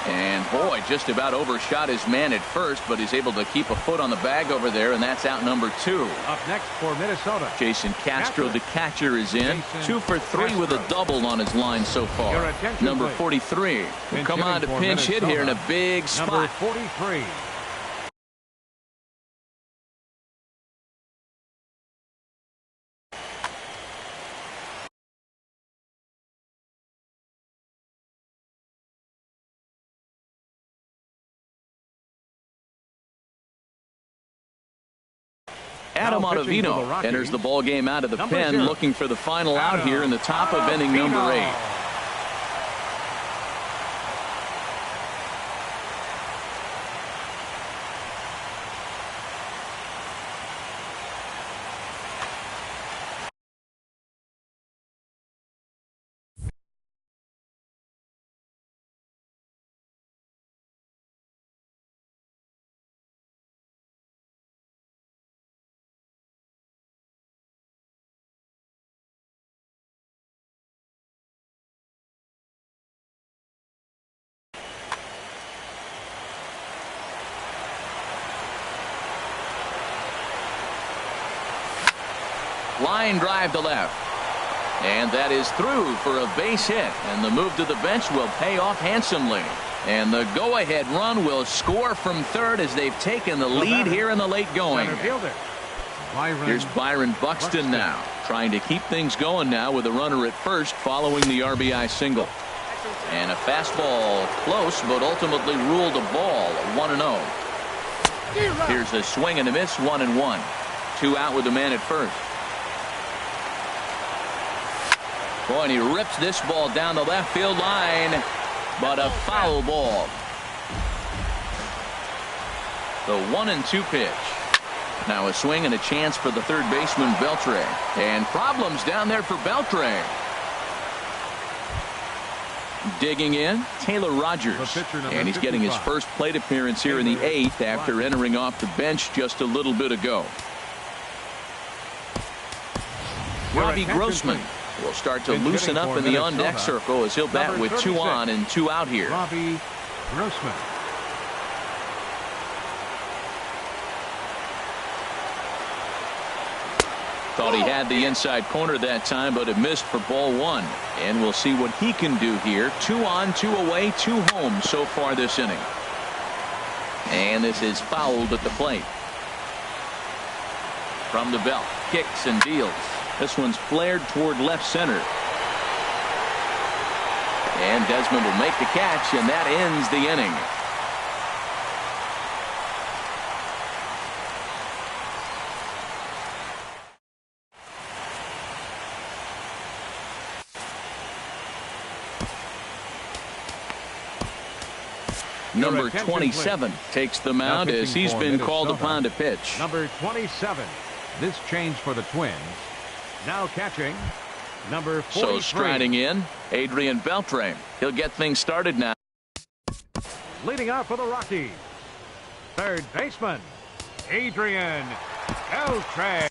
And boy, just about overshot his man at first, but he's able to keep a foot on the bag over there, and that's out number 2. Up next for Minnesota, Jason Castro, the catcher, is in. 2 for 3 with a double on his line so far. Number 43 will come on to pinch hit here in a big spot. Number 43. Adam Now pitching for the Ottavino Rockies, enters the ball game out of the number pen, 0. looking for the final out here in the top of inning number 8. Line drive to left. And that is through for a base hit. And the move to the bench will pay off handsomely. And the go-ahead run will score from third as they've taken the lead here in the late going. Here's Byron Buxton now, trying to keep things going now with a runner at first following the RBI single. And a fastball close, but ultimately ruled a ball, 1-0. Here's a swing and a miss, 1-1. 2 out with the man at first. Boy, and he rips this ball down the left field line, but a foul ball. The 1-2 pitch. Now a swing and a chance for the third baseman, Beltre. And problems down there for Beltre. Digging in, Taylor Rogers. And he's getting his first plate appearance here in the 8th after entering off the bench just a little bit ago. Robbie Grossman will start to loosen up in the on-deck circle as he'll bat with 2 on and 2 out here. Robbie Grossman. Thought he had the inside corner that time, but it missed for ball 1. And we'll see what he can do here. 2 on, 2 away, 2 home so far this inning. And this is fouled at the plate. From the belt, kicks and deals. This one's flared toward left center. And Desmond will make the catch, and that ends the inning. Number 27 takes the mound as he's been called upon to pitch. Number 27. This change for the Twins. Now catching, number 43. So striding in, Adrian Beltre. He'll get things started now. Leading out for the Rockies, third baseman, Adrian Beltre.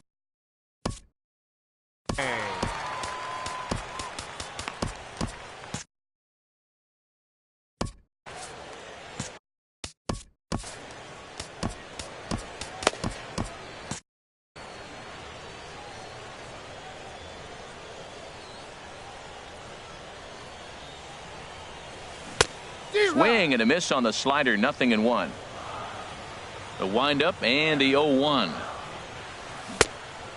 Swing and a miss on the slider, 0-1. The windup and the 0-1.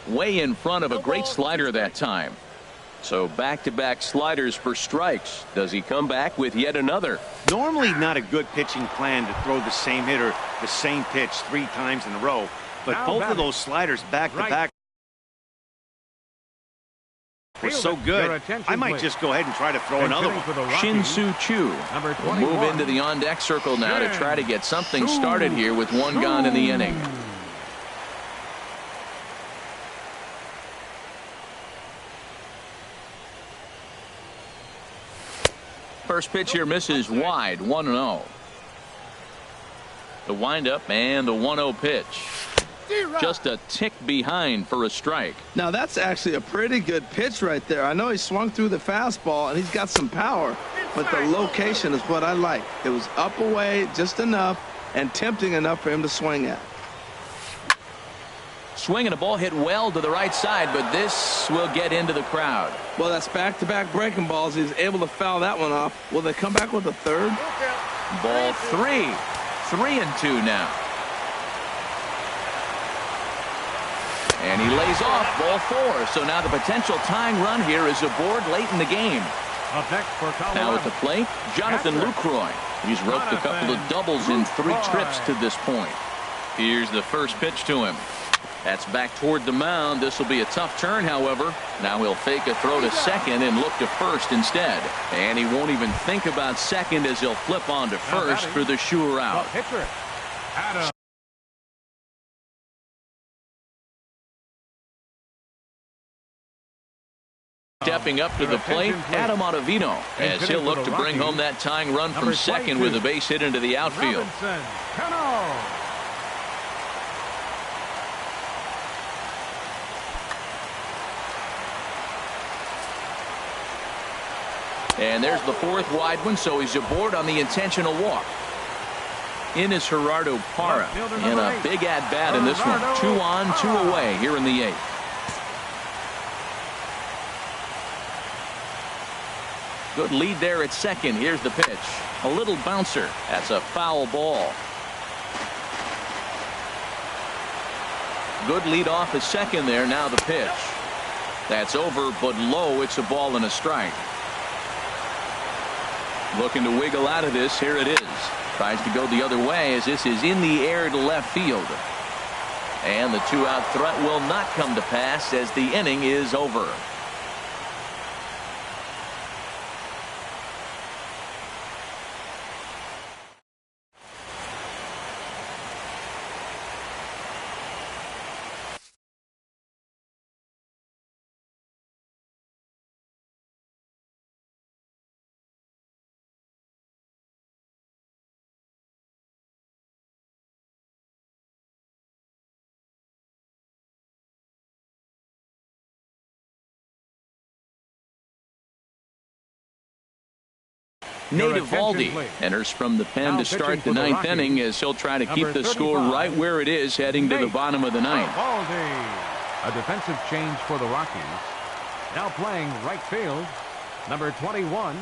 Way in front of a great slider that time. So back-to-back sliders for strikes. Does he come back with yet another? Normally not a good pitching plan to throw the same hitter the same pitch 3 times in a row. But Now both of batting. those sliders back-to-back were so Your good, attention, I might please. just go ahead and try to throw another one. For the Rockies, Shin-Soo Choo number will 21. move into the on-deck circle now to try to get something started here with 1 gone in the inning. First pitch here misses wide, 1-0. The windup and the 1-0 pitch. Just a tick behind for a strike. Now that's actually a pretty good pitch right there. I know he swung through the fastball and he's got some power, but the location is what I like. It was up away just enough and tempting enough for him to swing at. Swinging a ball hit well to the right side, but this will get into the crowd. Well, that's back-to-back breaking balls. He's able to foul that one off. Will they come back with a third? Ball 3. 3-2 now. And he lays off ball 4. So now the potential tying run here is aboard late in the game. Up next for Colorado. Now at the plate, Jonathan Lucroy. He's roped a couple of doubles in 3 trips to this point. Here's the first pitch to him. That's back toward the mound. This will be a tough turn, however. Now he'll fake a throw to second and look to first instead. And he won't even think about second as he'll flip on to first for the sure out. Pitcher, Adam. Stepping up to the plate, Adam Ottavino, as he'll look to bring home that tying run from second with a base hit into the outfield. And there's the fourth wide one, so he's aboard on the intentional walk. In is Gerardo Parra, and a big at-bat in this one. 2 on, 2 away here in the 8th. Good lead there at second. Here's the pitch. A little bouncer. That's a foul ball. Good lead off at second there. Now the pitch. That's over, but low. It's a ball and a strike. Looking to wiggle out of this. Here it is. Tries to go the other way as this is in the air to left field. And the 2-out threat will not come to pass as the inning is over. Nate Eovaldi enters from the pen to start the 9th inning as he'll try to keep the score right where it is heading to the bottom of the 9th. A defensive change for the Rockies. Now playing right field, number 21,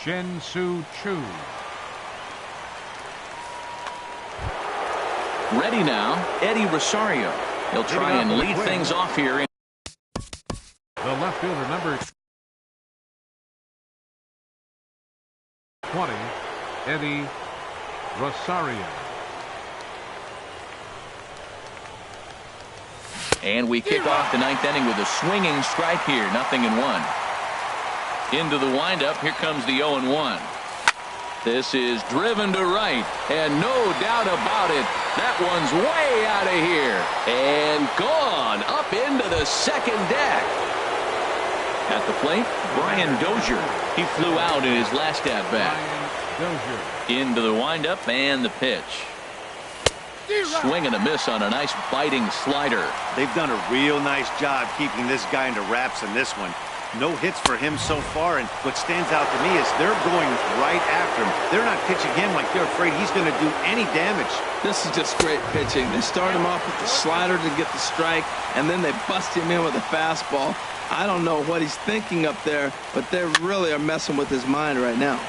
Shin-Soo Choo. Ready now, Eddie Rosario. He'll try and lead things off here. The left fielder, number 20, Eddie Rosario. And we kick off the 9th inning with a swinging strike here. 0-1. Into the windup. Here comes the 0-1. This is driven to right, and no doubt about it, that one's way out of here and gone up into the second deck. At the plate, Brian Dozier. He flew out in his last at-bat. Into the windup and the pitch. Swing and a miss on a nice biting slider. They've done a real nice job keeping this guy into wraps in this one. No hits for him so far, and what stands out to me is they're going right after him. They're not pitching him like they're afraid he's going to do any damage. This is just great pitching. They start him off with the slider to get the strike, and then they bust him in with a fastball. I don't know what he's thinking up there, but they really are messing with his mind right now.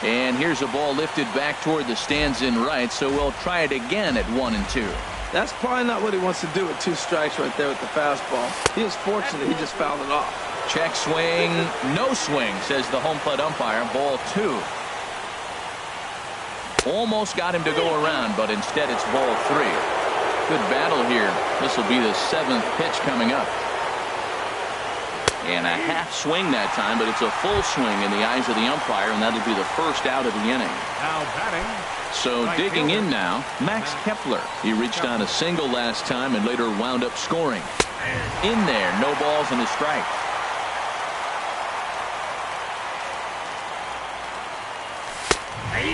And here's a ball lifted back toward the stands in right, so we'll try it again at 1-2. That's probably not what he wants to do with 2 strikes right there with the fastball. He is fortunate he just fouled it off. Check swing, no swing, says the home plate umpire. Ball 2. Almost got him to go around, but instead it's ball 3. Good battle here. This will be the 7th pitch coming up. And a half swing that time, but it's a full swing in the eyes of the umpire, and that'll be the first out of the inning. Now batting. So digging in now, Max Kepler. He reached on a single last time and later wound up scoring. In there, no balls and a strike.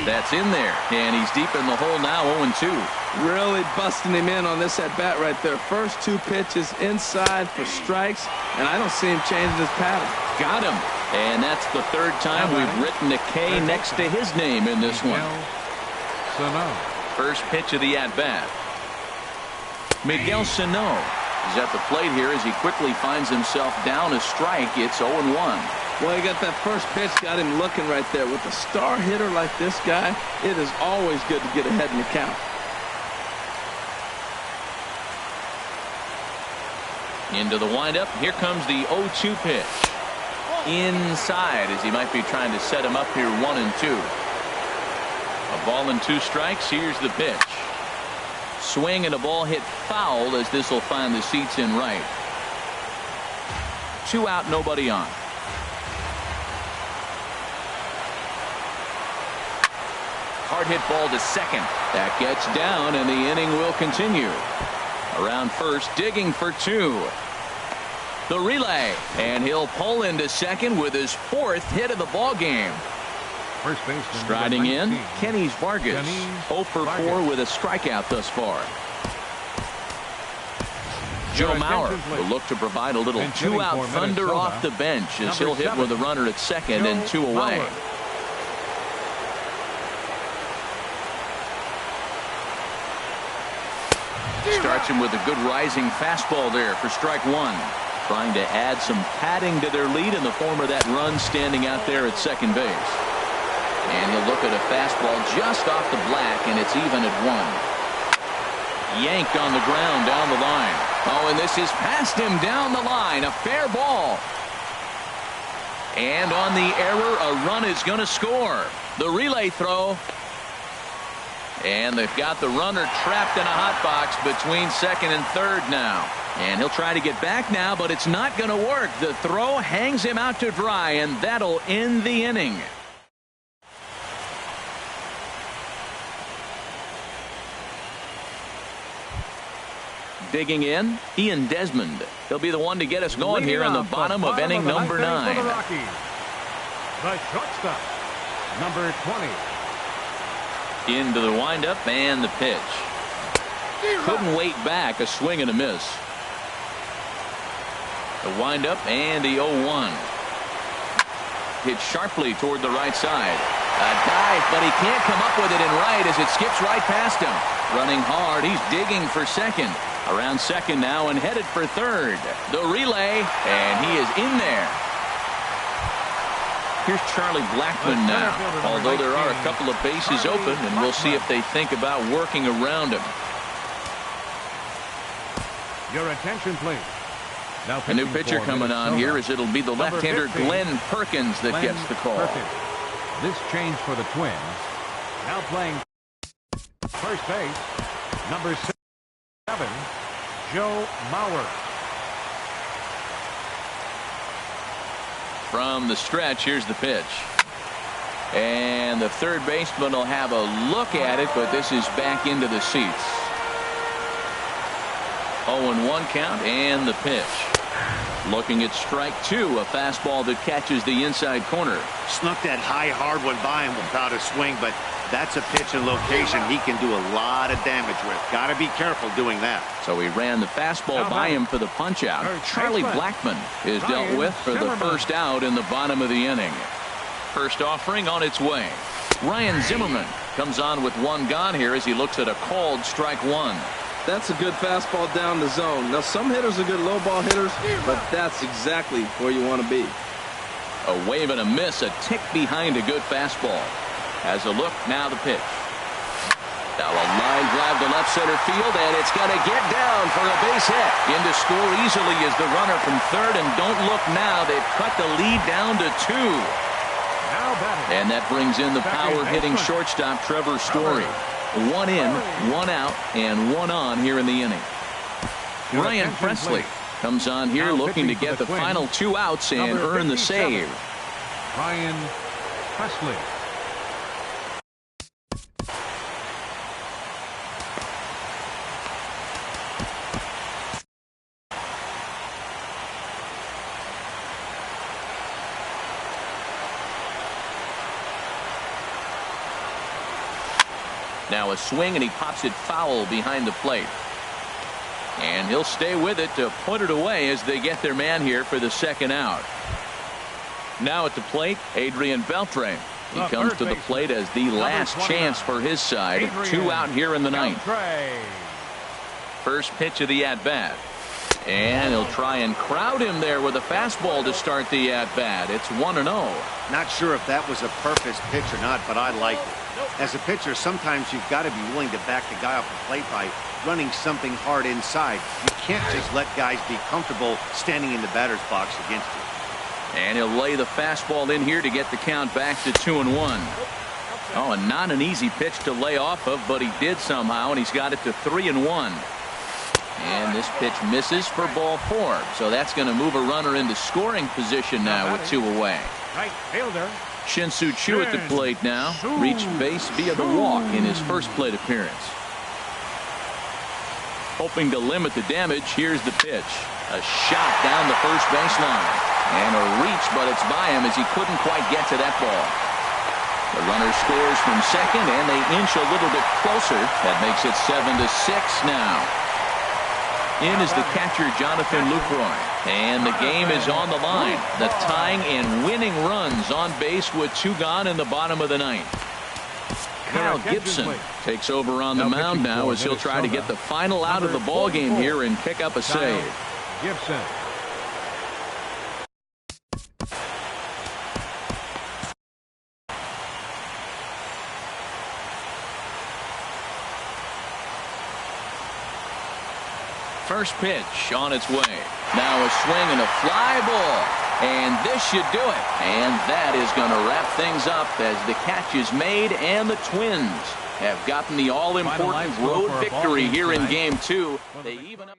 That's in there, and he's deep in the hole now, 0-2. Really busting him in on this at-bat right there. First 2 pitches inside for strikes, and I don't see him changing his pattern. Got him, and that's the 3rd time we've written a K next to his name in this one. First pitch of the at-bat. Miguel Sano is at the plate here as he quickly finds himself down a strike. It's 0-1. Well, he got that first pitch, got him looking right there. With a star hitter like this guy, it is always good to get ahead in the count. Into the windup. Here comes the 0-2 pitch. Inside as he might be trying to set him up here 1-2. A ball and 2 strikes. Here's the pitch. Swing and a ball hit foul as this will find the seats in right. 2 out, nobody on. Hard hit ball to second. That gets down and the inning will continue. Around first, digging for 2. The relay, and he'll pull into second with his 4th hit of the ball game. First baseman Striding in, 19, Kenny's Vargas. 0 for 4 with a strikeout thus far. Joe Mauer will look to provide a little 2-out thunder off the bench as he'll hit with a runner at second and 2 away. Starts him with a good rising fastball there for strike 1. Trying to add some padding to their lead in the form of that run standing out there at second base. And he'll look at a fastball just off the black, and it's even at 1. Yanked on the ground down the line. Oh, and this is past him down the line. A fair ball. And on the error, a run is going to score. The relay throw. And they've got the runner trapped in a hot box between second and third now. And he'll try to get back now, but it's not going to work. The throw hangs him out to dry, and that'll end the inning. Digging in, Ian Desmond. He'll be the one to get us going here in the bottom of inning number 9. The shortstop, number 20. Into the windup and the pitch. Couldn't wait back. A swing and a miss. The windup and the 0-1. Hit sharply toward the right side. A dive, but he can't come up with it in right as it skips right past him. Running hard, he's digging for second. Around second now and headed for third. The relay, and he is in there. Here's Charlie Blackmon now, although there are a couple of bases open, and we'll see if they think about working around him. Your attention, please. Now a new pitcher coming on here as it'll be the left-hander Glenn Perkins that gets the call. This change for the Twins. Now playing first base, number 7, Joe Mauer. From the stretch, here's the pitch. And the third baseman will have a look at it, but this is back into the seats. 0-1 count and the pitch. Looking at strike 2, a fastball that catches the inside corner. Snuck that high hard one by him without a swing, but that's a pitch and location he can do a lot of damage with. Got to be careful doing that. So he ran the fastball by him for the punch out. Charlie Blackmon is dealt with for the first out in the bottom of the inning. First offering on its way. Ryan Zimmerman comes on with 1 gone here as he looks at a called strike 1. That's a good fastball down the zone. Now, some hitters are good low ball hitters, but that's exactly where you want to be. A wave and a miss, a tick behind a good fastball. Has a look, now the pitch. Now a line drive to left center field, and it's going to get down for a base hit. In to score easily is the runner from third, and don't look now. They've cut the lead down to 2. And that brings in the power-hitting shortstop, Trevor Story. 1 in, 1 out, and 1 on here in the inning. Ryan Presley comes on here looking to get the final 2 outs and earn the save. Ryan Presley. Now a swing, and he pops it foul behind the plate. And he'll stay with it to put it away as they get their man here for the second out. Now at the plate, Adrian Beltre. He comes to the plate as the last chance for his side. 2 out here in the ninth. First pitch of the at-bat. And he'll try and crowd him there with a fastball to start the at-bat. It's 1-0. Not sure if that was a purpose pitch or not, but I like it. As a pitcher, sometimes you've got to be willing to back the guy off the plate by running something hard inside. You can't just let guys be comfortable standing in the batter's box against you. And he'll lay the fastball in here to get the count back to 2-1. Oh, and not an easy pitch to lay off of, but he did somehow, and he's got it to 3-1. And this pitch misses for ball 4. So that's going to move a runner into scoring position now with 2 away. Right fielder. Shin-Soo Choo at the plate now. Reached base via the walk in his first plate appearance. Hoping to limit the damage, here's the pitch. A shot down the first baseline. And a reach, but it's by him as he couldn't quite get to that ball. The runner scores from second, and they inch a little bit closer. That makes it 7-6 now. In is the catcher, Jonathan Lucroy. And the game is on the line. The tying and winning runs on base with 2 gone in the bottom of the 9th. Kyle Gibson takes over on the mound now as he'll try to get the final out of the ball game here and pick up a save. Gibson. First pitch on its way. Now a swing and a fly ball. And this should do it. And that is going to wrap things up as the catch is made, and the Twins have gotten the all-important road victory here in Game 2. They even up.